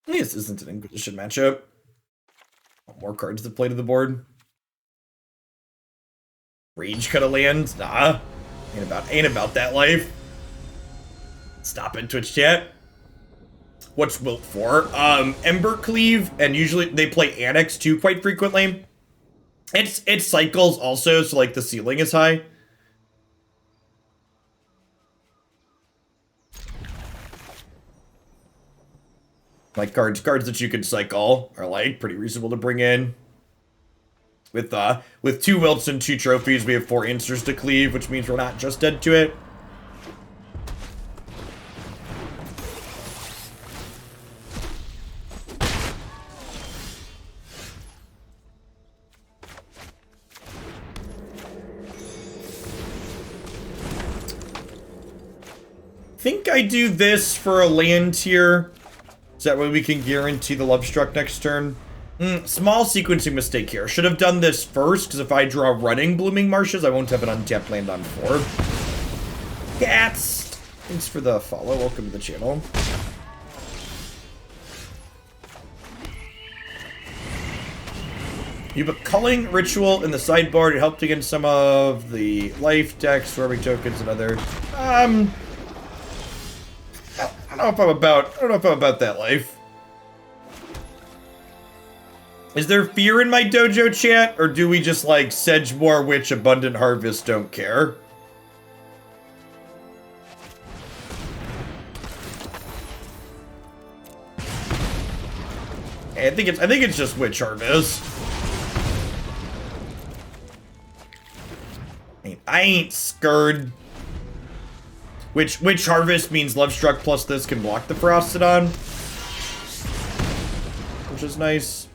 This isn't an Inquisition matchup. More cards to play to the board. Rage cut a land? Nah. Ain't about that life. Stop it, Twitch chat. What's Wilt for? Ember Cleave, and usually they play Annex too quite frequently. It cycles also, so like the ceiling is high. Like cards that you can cycle are like pretty reasonable to bring in. With 2 Wilts and 2 trophies, we have 4 answers to cleave, which means we're not just dead to it. I think I do this for a land here. So that way we can guarantee the Lovestruck next turn. Small sequencing mistake here. Should have done this first, because if I draw running Blooming Marshes, I won't have an untapped land on 4. Cats! Thanks for the follow. Welcome to the channel. You have a Culling Ritual in the sideboard. It helped against some of the life decks, swarming tokens, and other. I don't know if I'm about that life. Is there fear in my dojo chat, or do we just like Sedgemoor Witch, Abundant Harvest, don't care? I think it's just Witch Harvest. I ain't scared. Which Harvest means Lovestruck plus this can block the Ferocity, which is nice.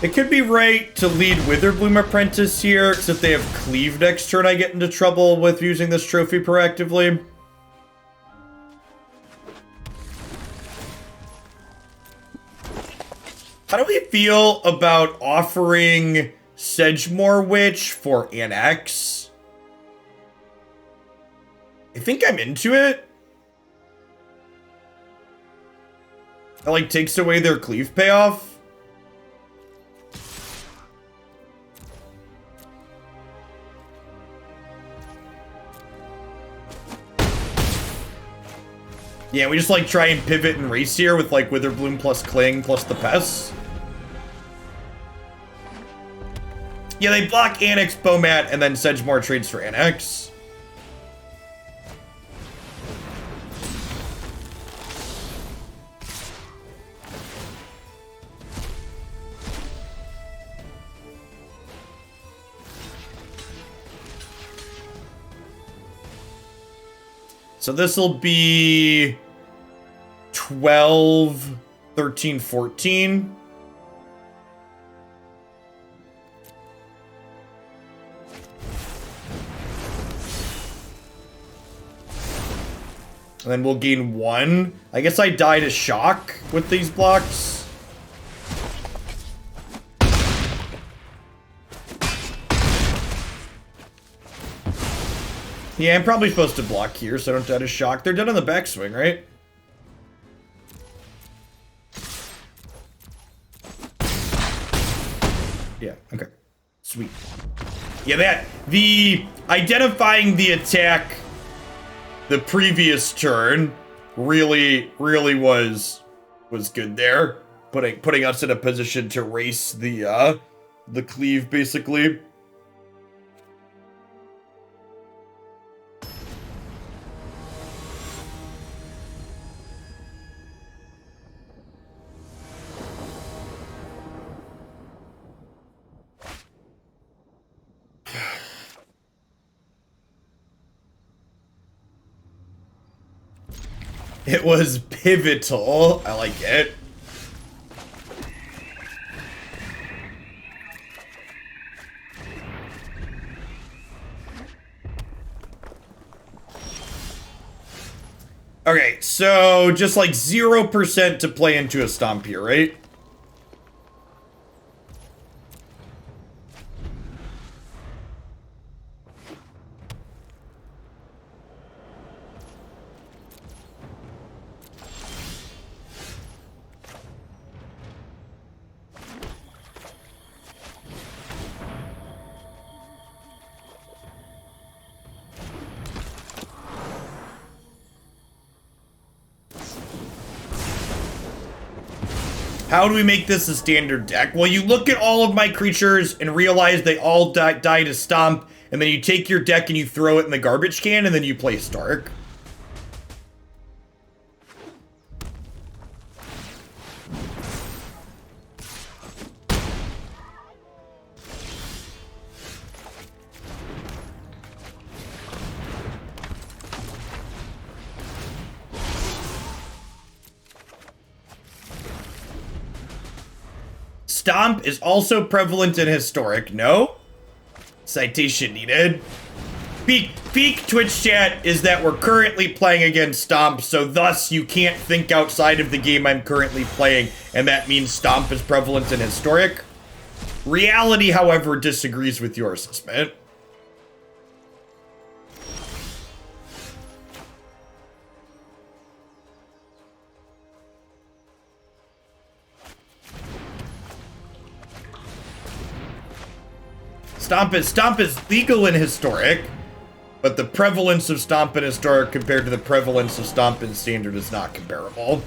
It could be right to lead Witherbloom Apprentice here, because if they have Cleave next turn, I get into trouble with using this trophy proactively. How do we feel about offering Sedgemoor Witch for Annex? I think I'm into it. That like takes away their Cleave payoff. Yeah, we just like try and pivot and race here with like Witherbloom plus Cling plus the Pests. Yeah, they block Annex Bomat and then Sedgemoor trades for Annex. So this will be 12, 13, 14. And then we'll gain 1. I guess I die to shock with these blocks. Yeah, I'm probably supposed to block here so I don't die to shock. They're dead on the backswing, right? Yeah, okay. Sweet. Yeah, the identifying the attack the previous turn really was good there. Putting us in a position to race the cleave, basically. It was pivotal. I like it. Okay, so just like 0% to play into a stomp here, right? How do we make this a standard deck? Well, you look at all of my creatures and realize they all die to stomp, and then you take your deck and you throw it in the garbage can, and then you play Stark. Stomp is also prevalent in Historic. No? Citation needed. Peak Twitch chat is that we're currently playing against Stomp, so thus you can't think outside of the game I'm currently playing, and that means Stomp is prevalent in Historic. Reality, however, disagrees with your assessment. Stomp is legal in Historic, but the prevalence of Stomp in Historic compared to the prevalence of Stomp in Standard is not comparable.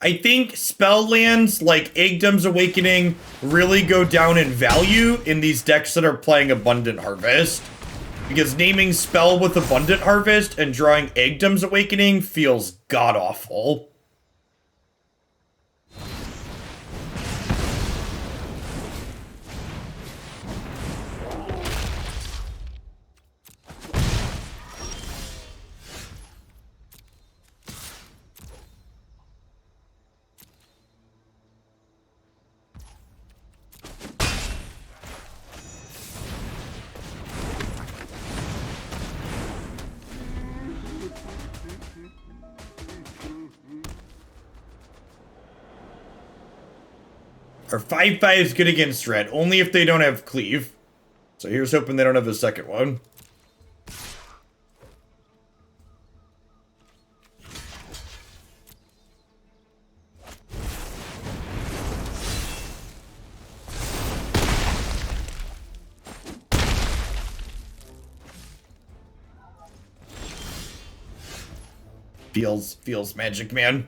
I think spell lands like Agdom's Awakening really go down in value in these decks that are playing Abundant Harvest. Because naming spell with Abundant Harvest and drawing Agdom's Awakening feels god-awful. Our 5/5 is good against red, only if they don't have cleave. So here's hoping they don't have the second one. Feels magic, man.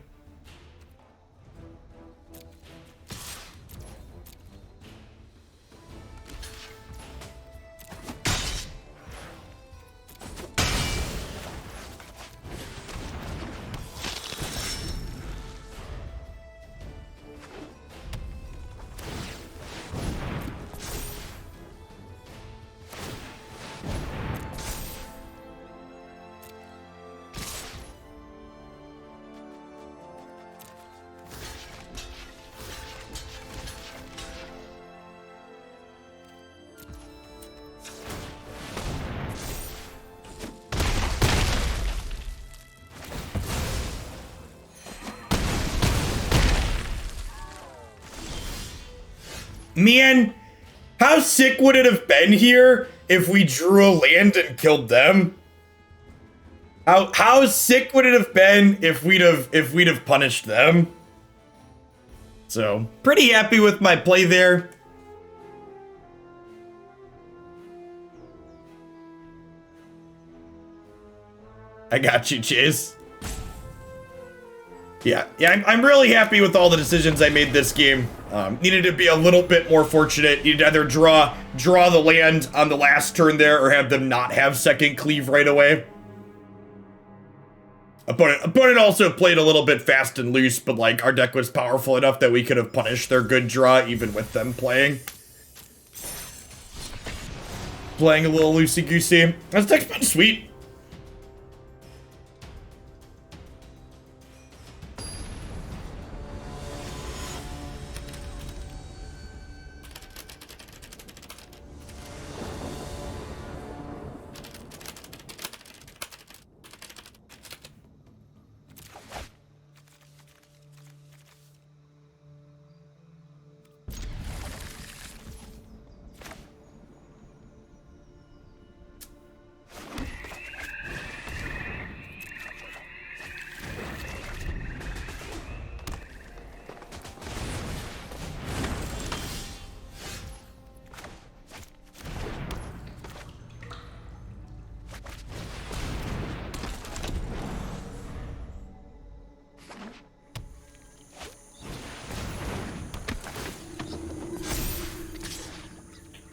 Man, how sick would it have been here if we drew a land and killed them? How sick would it have been if we'd have punished them? So, pretty happy with my play there. I got you, Chase. Yeah, I'm really happy with all the decisions I made this game. Needed to be a little bit more fortunate. Needed to either draw the land on the last turn there or have them not have second cleave right away. Opponent also played a little bit fast and loose, but like our deck was powerful enough that we could have punished their good draw even with them playing. Playing a little loosey-goosey. This deck's been sweet.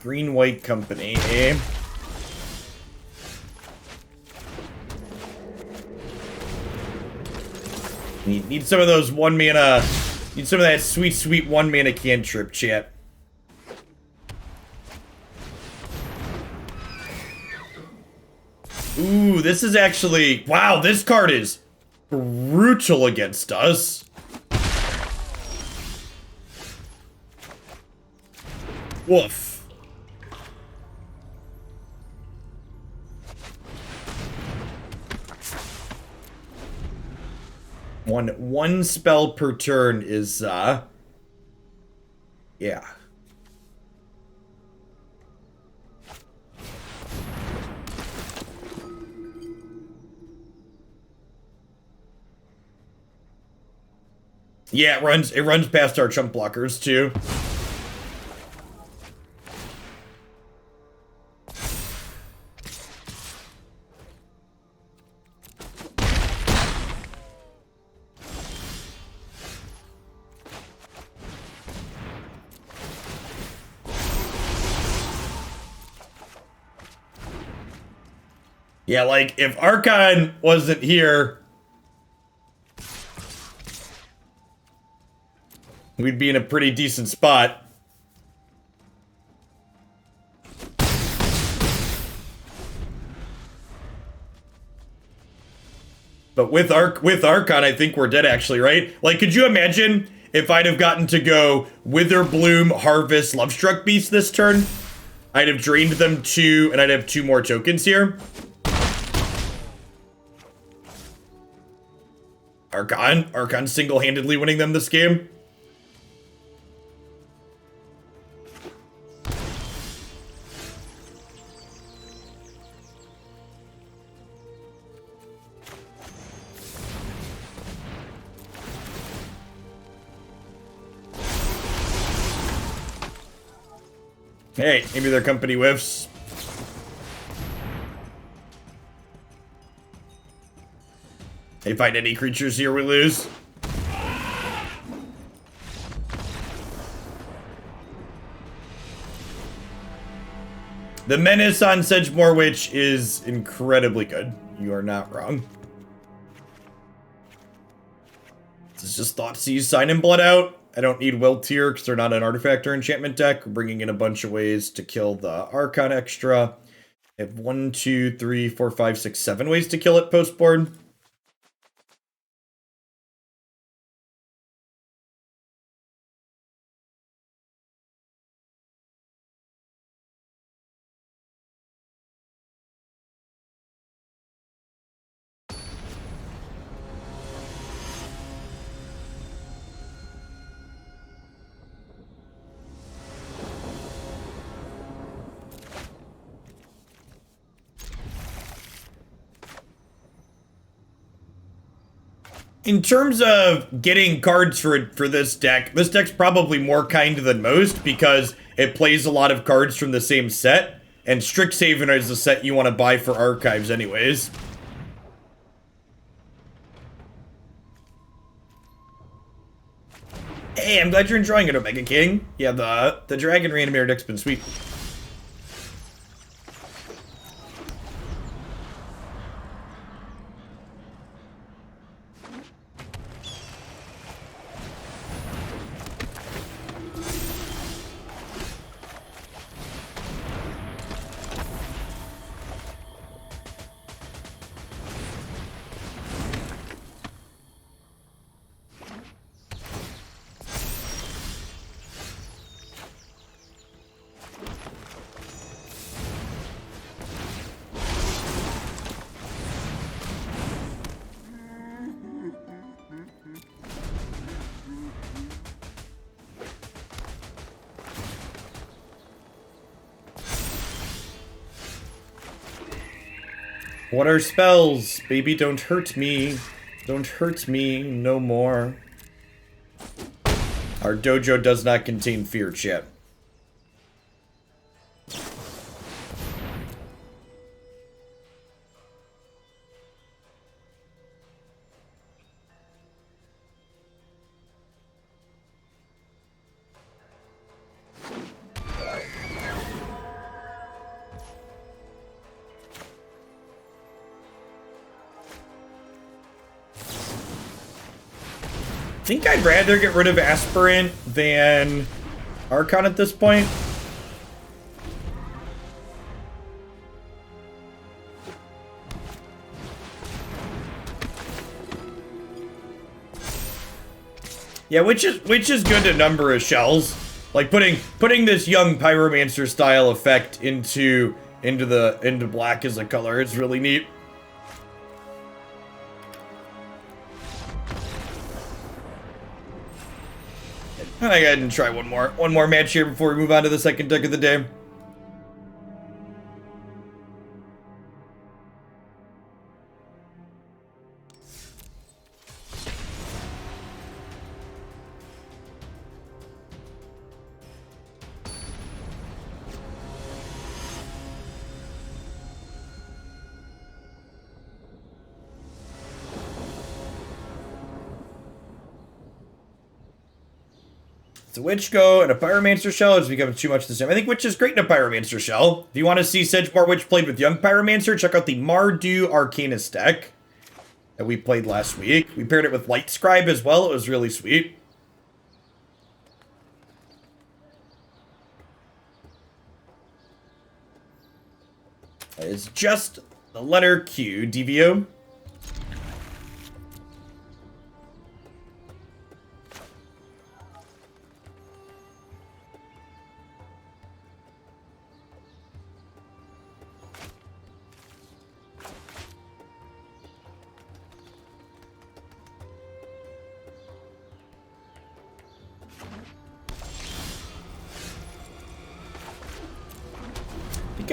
Green-white company, eh? Need some of those 1 mana. Need some of that sweet 1 mana cantrip, chat. Ooh, this is actually... Wow, this card is brutal against us. Woof. One spell per turn is, yeah. Yeah, it runs past our chump blockers, too. Yeah, like, if Archon wasn't here, we'd be in a pretty decent spot. But with Archon, I think we're dead, actually, right? Like, could you imagine if I'd have gotten to go Witherbloom, Harvest, Lovestruck Beast this turn? I'd have drained them 2, and I'd have 2 more tokens here. Archon single-handedly winning them this game. Hey, maybe their company whiffs. They find any creatures here, we lose. The menace on Sedgemoor Witch is incredibly good. You are not wrong. This is just Thoughtseize, Sign and Blood out. I don't need Wilt here because they're not an artifact or enchantment deck. We're bringing in a bunch of ways to kill the Archon extra. I have 1, 2, 3, 4, 5, 6, 7 ways to kill it post board. In terms of getting cards for this deck's probably more kind than most because it plays a lot of cards from the same set, and Strixhaven is the set you want to buy for archives anyways. Hey, I'm glad you're enjoying it, Omega King. Yeah, the Dragon Reanimator deck's been sweet. What are spells? Baby, don't hurt me. Don't hurt me no more. Our dojo does not contain fear, chat. I think I'd rather get rid of Aspirant than Archon at this point. Yeah, which is good to number of shells. Like putting this young Pyromancer style effect into black as a color is really neat. I'm gonna go ahead and try one more match here before we move on to the second deck of the day. It's a Witch go and a Pyromancer shell. It's becoming too much the same. I think Witch is great in a Pyromancer shell. If you want to see Sedgemoor Witch played with Young Pyromancer, check out the Mardu Arcanist deck that we played last week. We paired it with Light Scribe as well. It was really sweet. That is just the letter Q, DVO.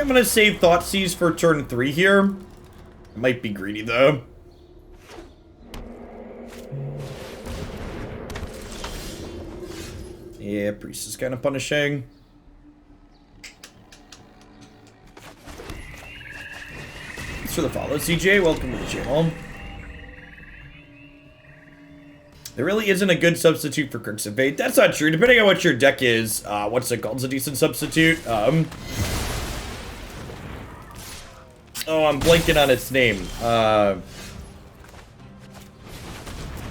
I'm gonna save Thoughtseize for turn 3 here. I might be greedy though. Yeah, Priest is kind of punishing. Thanks for the follow, CJ. Welcome to the channel. There really isn't a good substitute for Crooks Invade. That's not true. Depending on what your deck is, what's it called? It's a decent substitute. Oh, I'm blanking on its name.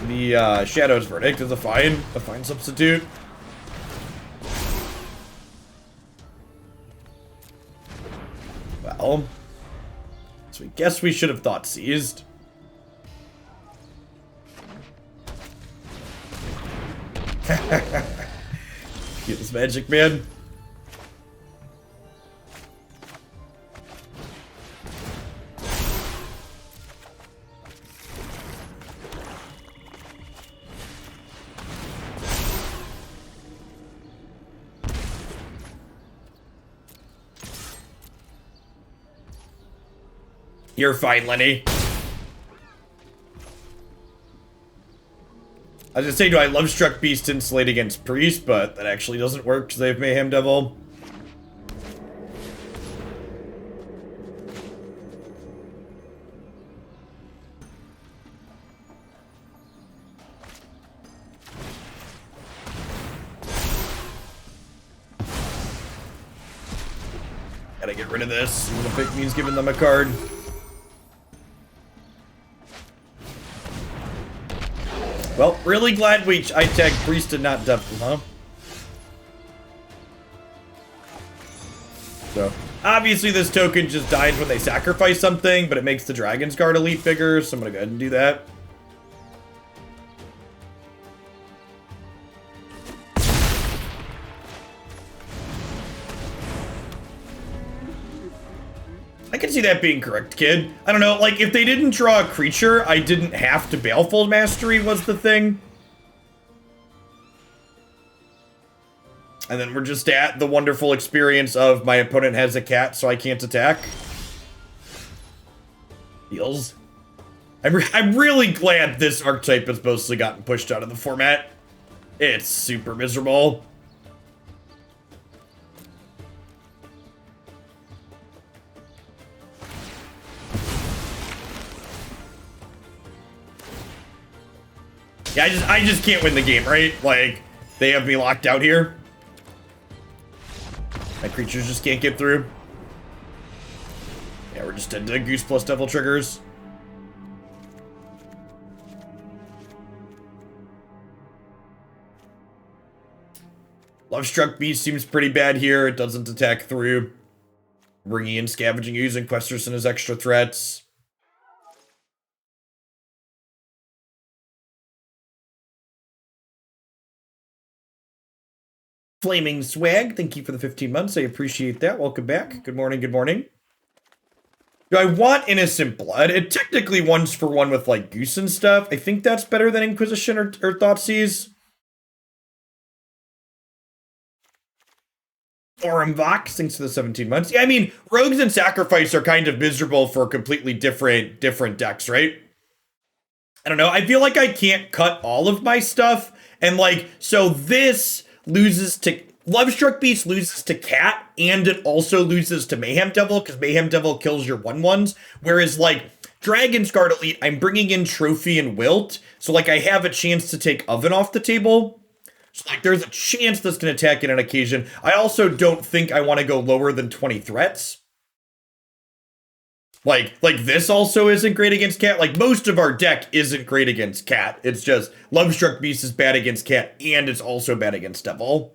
The Shadow's Verdict is a fine substitute. Well, so we guess we should have Thoughtseized. Get this magic, man. You're fine, Lenny. I was gonna say, do I Lovestruck Beast insulate against Priest, but that actually doesn't work because they have Mayhem Devil. Gotta get rid of this, even if it means giving them a card. Well, really glad I tagged Priest and not Devil, huh? So, obviously this token just dies when they sacrifice something, but it makes the Dragonsguard Elite bigger, so I'm gonna go ahead and do that. I can see that being correct, kid. I don't know, like, if they didn't draw a creature, I didn't have to Baleful Mastery was the thing. And then we're just at the wonderful experience of my opponent has a cat, so I can't attack. Feels. I'm really glad this archetype has mostly gotten pushed out of the format. It's super miserable. Yeah, I just can't win the game, right? Like, they have me locked out here. My creatures just can't get through. Yeah, we're just into Goose plus Devil triggers. Lovestruck Beast seems pretty bad here. It doesn't attack through. Bringing in Scavenging Ooze and Questerson as extra threats. Flaming Swag, thank you for the 15 months. I appreciate that. Welcome back. Good morning, good morning. Do I want Innocent Blood? It technically one's for one with, like, Goose and stuff. I think that's better than Inquisition or Thoughtseize. Or Vox, thanks for the 17 months. Yeah, I mean, Rogues and Sacrifice are kind of miserable for completely different decks, right? I don't know. I feel like I can't cut all of my stuff. And, like, so this loses to Lovestruck Beast loses to Cat, and it also loses to Mayhem Devil because Mayhem Devil kills your 1/1s. Whereas like Dragonsguard Elite, I'm bringing in Trophy and Wilt, so like I have a chance to take Oven off the table. So, like, there's a chance this can attack in an occasion. I also don't think I want to go lower than 20 threats. Like this also isn't great against cat. Like, most of our deck isn't great against cat. It's just Lovestruck Beast is bad against cat, and it's also bad against devil.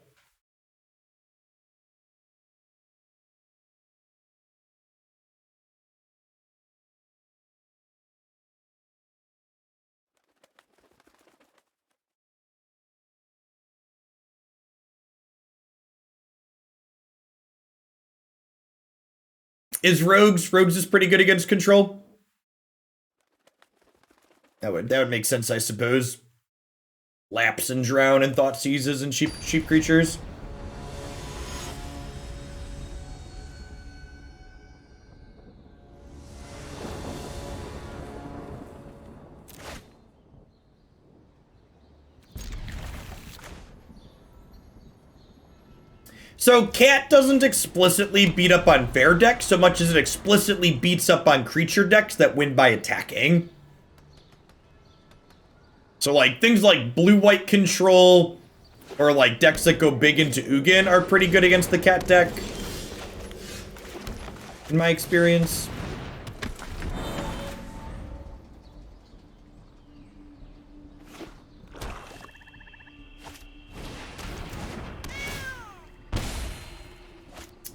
Is Rogues is pretty good against control? That would make sense, I suppose. Lapse and Drown and Thoughtseizes and cheap creatures. So cat doesn't explicitly beat up on fair decks so much as it explicitly beats up on creature decks that win by attacking. So like things like blue-white control or like decks that go big into Ugin are pretty good against the cat deck, in my experience.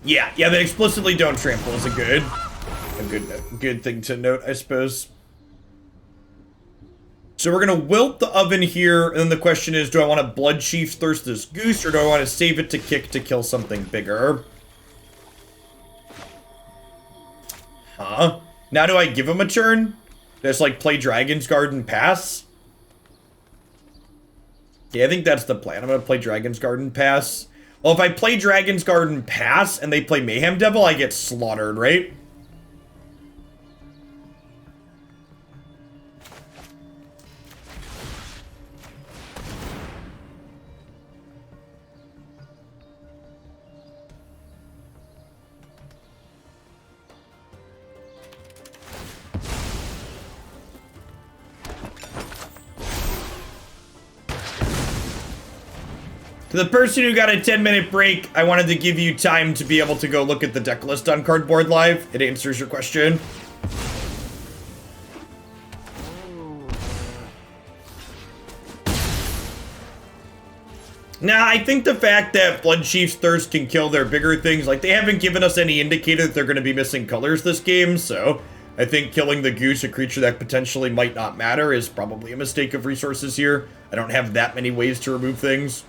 Yeah, they explicitly don't trample is a good thing to note, I suppose. So we're gonna wilt the oven here, and then the question is, do I want to Bloodchief Thirst this Goose, or do I want to save it to kick to kill something bigger? Huh? Now do I give him a turn? Just like play Dragonsguard and pass? Yeah, I think that's the plan. I'm gonna play Dragonsguard and pass. Well, if I play Dragonsguard and pass, and they play Mayhem Devil, I get slaughtered, right? To the person who got a 10-minute break, I wanted to give you time to be able to go look at the deck list on Cardboard Live. It answers your question. Nah, I think the fact that Bloodchief's Thirst can kill their bigger things, like, they haven't given us any indicator that they're going to be missing colors this game, so I think killing the Goose, a creature that potentially might not matter, is probably a mistake of resources here. I don't have that many ways to remove things.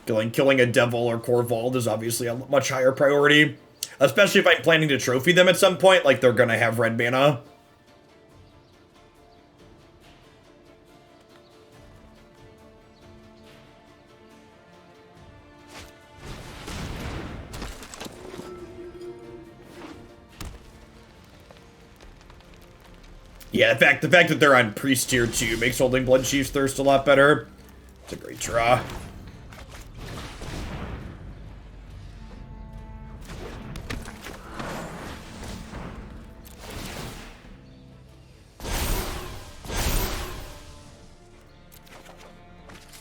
Killing a Devil or Corvold is obviously a much higher priority. Especially if I'm planning to trophy them at some point, like they're gonna have red mana. Yeah, the fact that they're on Priest tier 2 makes holding Bloodchief's Thirst a lot better. It's a great draw.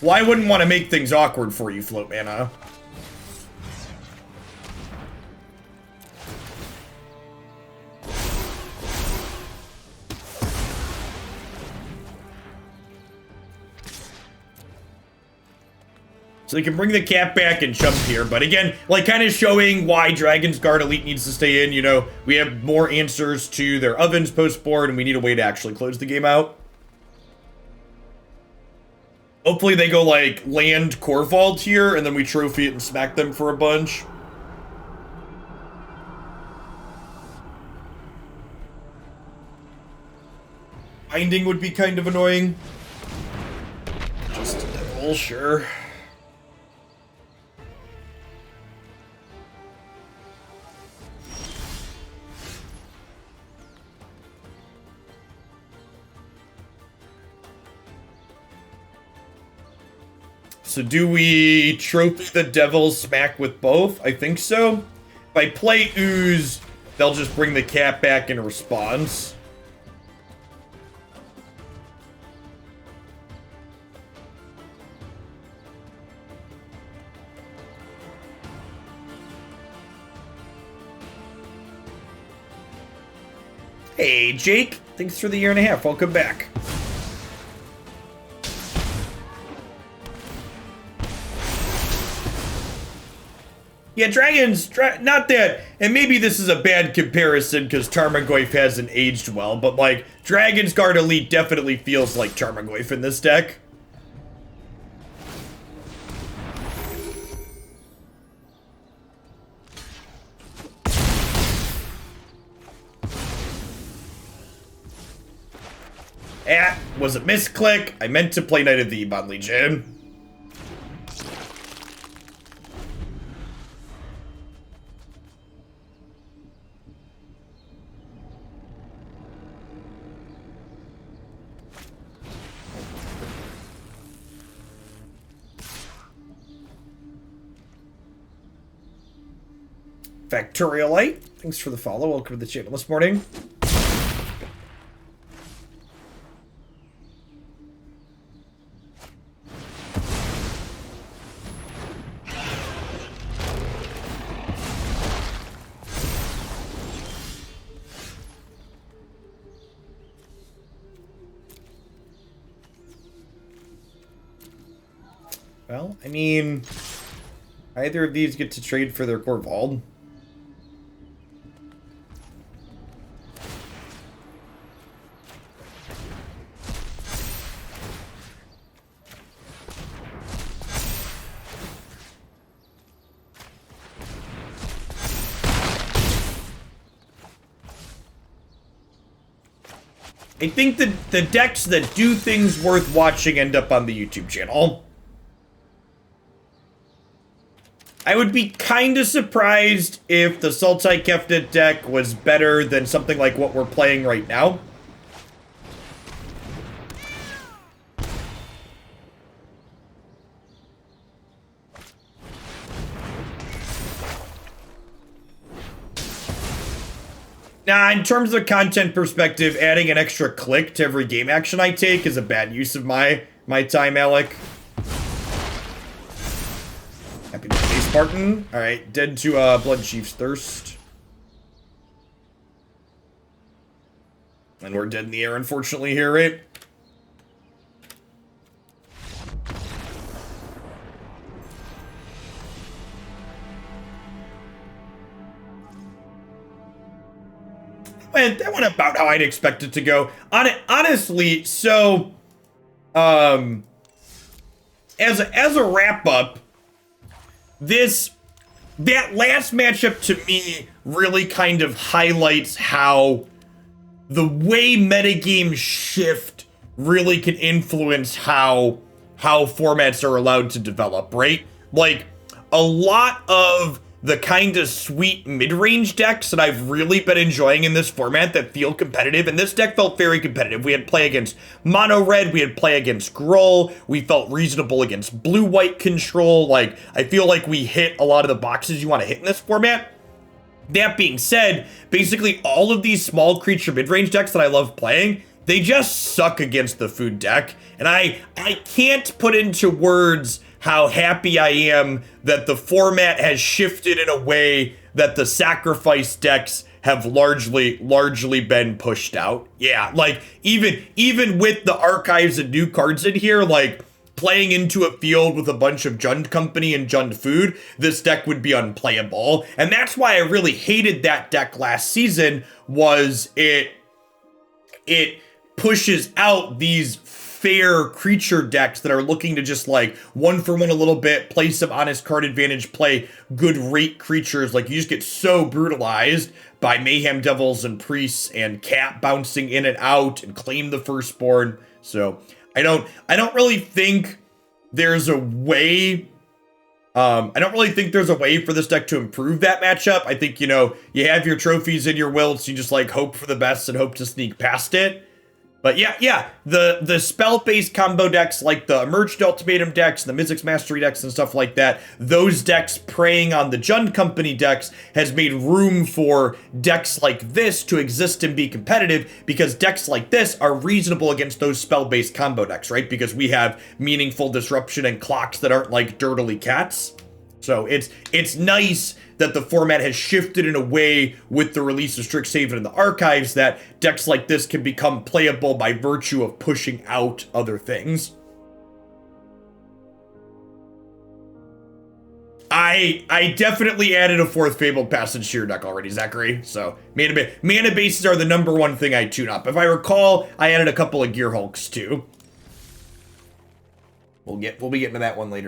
Well, I wouldn't want to make things awkward for you, Float Mana. So they can bring the cat back and jump here, but again, like kind of showing why Dragonsguard Elite needs to stay in, you know, we have more answers to their ovens post-board, and we need a way to actually close the game out. Hopefully they go, like, land Corvold here, and then we trophy it and smack them for a bunch. Binding would be kind of annoying. Just a devil, sure. So do we trophy the Devil smack with both? I think so. If I play Ooze, they'll just bring the cat back in response. Hey, Jake. Thanks for the 1.5 years. Welcome back. Yeah, not that, and maybe this is a bad comparison because Tarmogoyf hasn't aged well, but like, Dragonsguard Elite definitely feels like Tarmogoyf in this deck. Was a misclick. I meant to play Knight of the Ebon Legion. Factorialite, thanks for the follow. Welcome to the channel this morning. Well, I mean, either of these get to trade for their Corvald. I think that the decks that do things worth watching end up on the YouTube channel. I would be kind of surprised if the Sultai Kefnet deck was better than something like what we're playing right now. Nah, in terms of content perspective, adding an extra click to every game action I take is a bad use of my time, Alec. Happy to play Spartan. Alright, dead to Bloodchief's Thirst. And we're dead in the air, unfortunately, here, right? That went about how I'd expect it to go. Honestly, so as a wrap up, that last matchup to me really kind of highlights how the way metagames shift really can influence how formats are allowed to develop, right? Like, a lot of the kind of sweet mid-range decks that I've really been enjoying in this format that feel competitive, and this deck felt very competitive. We had play against mono-red, we had play against Gruul, we felt reasonable against blue-white control. Like, I feel like we hit a lot of the boxes you want to hit in this format. That being said, basically all of these small creature mid-range decks that I love playing, they just suck against the food deck, and I can't put into words how happy I am that the format has shifted in a way that the sacrifice decks have largely been pushed out. Yeah, like even with the archives and new cards in here, like playing into a field with a bunch of Jund Company and Jund Food, this deck would be unplayable. And that's why I really hated that deck last season, was it pushes out these fair creature decks that are looking to just like one for one a little bit, play some honest card advantage, play good rate creatures. Like, you just get so brutalized by Mayhem Devils and Priests and Cat bouncing in and out and claim the Firstborn. So I don't really think there's a way. I don't really think there's a way for this deck to improve that matchup. I think, you know, you have your trophies and your wilts, you just like hope for the best and hope to sneak past it. But yeah, the spell-based combo decks like the Emerged Ultimatum decks, the Mizzix Mastery decks and stuff like that, those decks preying on the Jund Company decks has made room for decks like this to exist and be competitive, because decks like this are reasonable against those spell-based combo decks, right? Because we have meaningful disruption and clocks that aren't like dirtily cats. So it's nice that the format has shifted in a way with the release of Strixhaven and the archives that decks like this can become playable by virtue of pushing out other things. I definitely added a 4th Fabled Passage to your deck already, Zachary. So mana bases are the #1 thing I tune up. If I recall, I added a couple of Gear Hulks too. We'll be getting to that one later.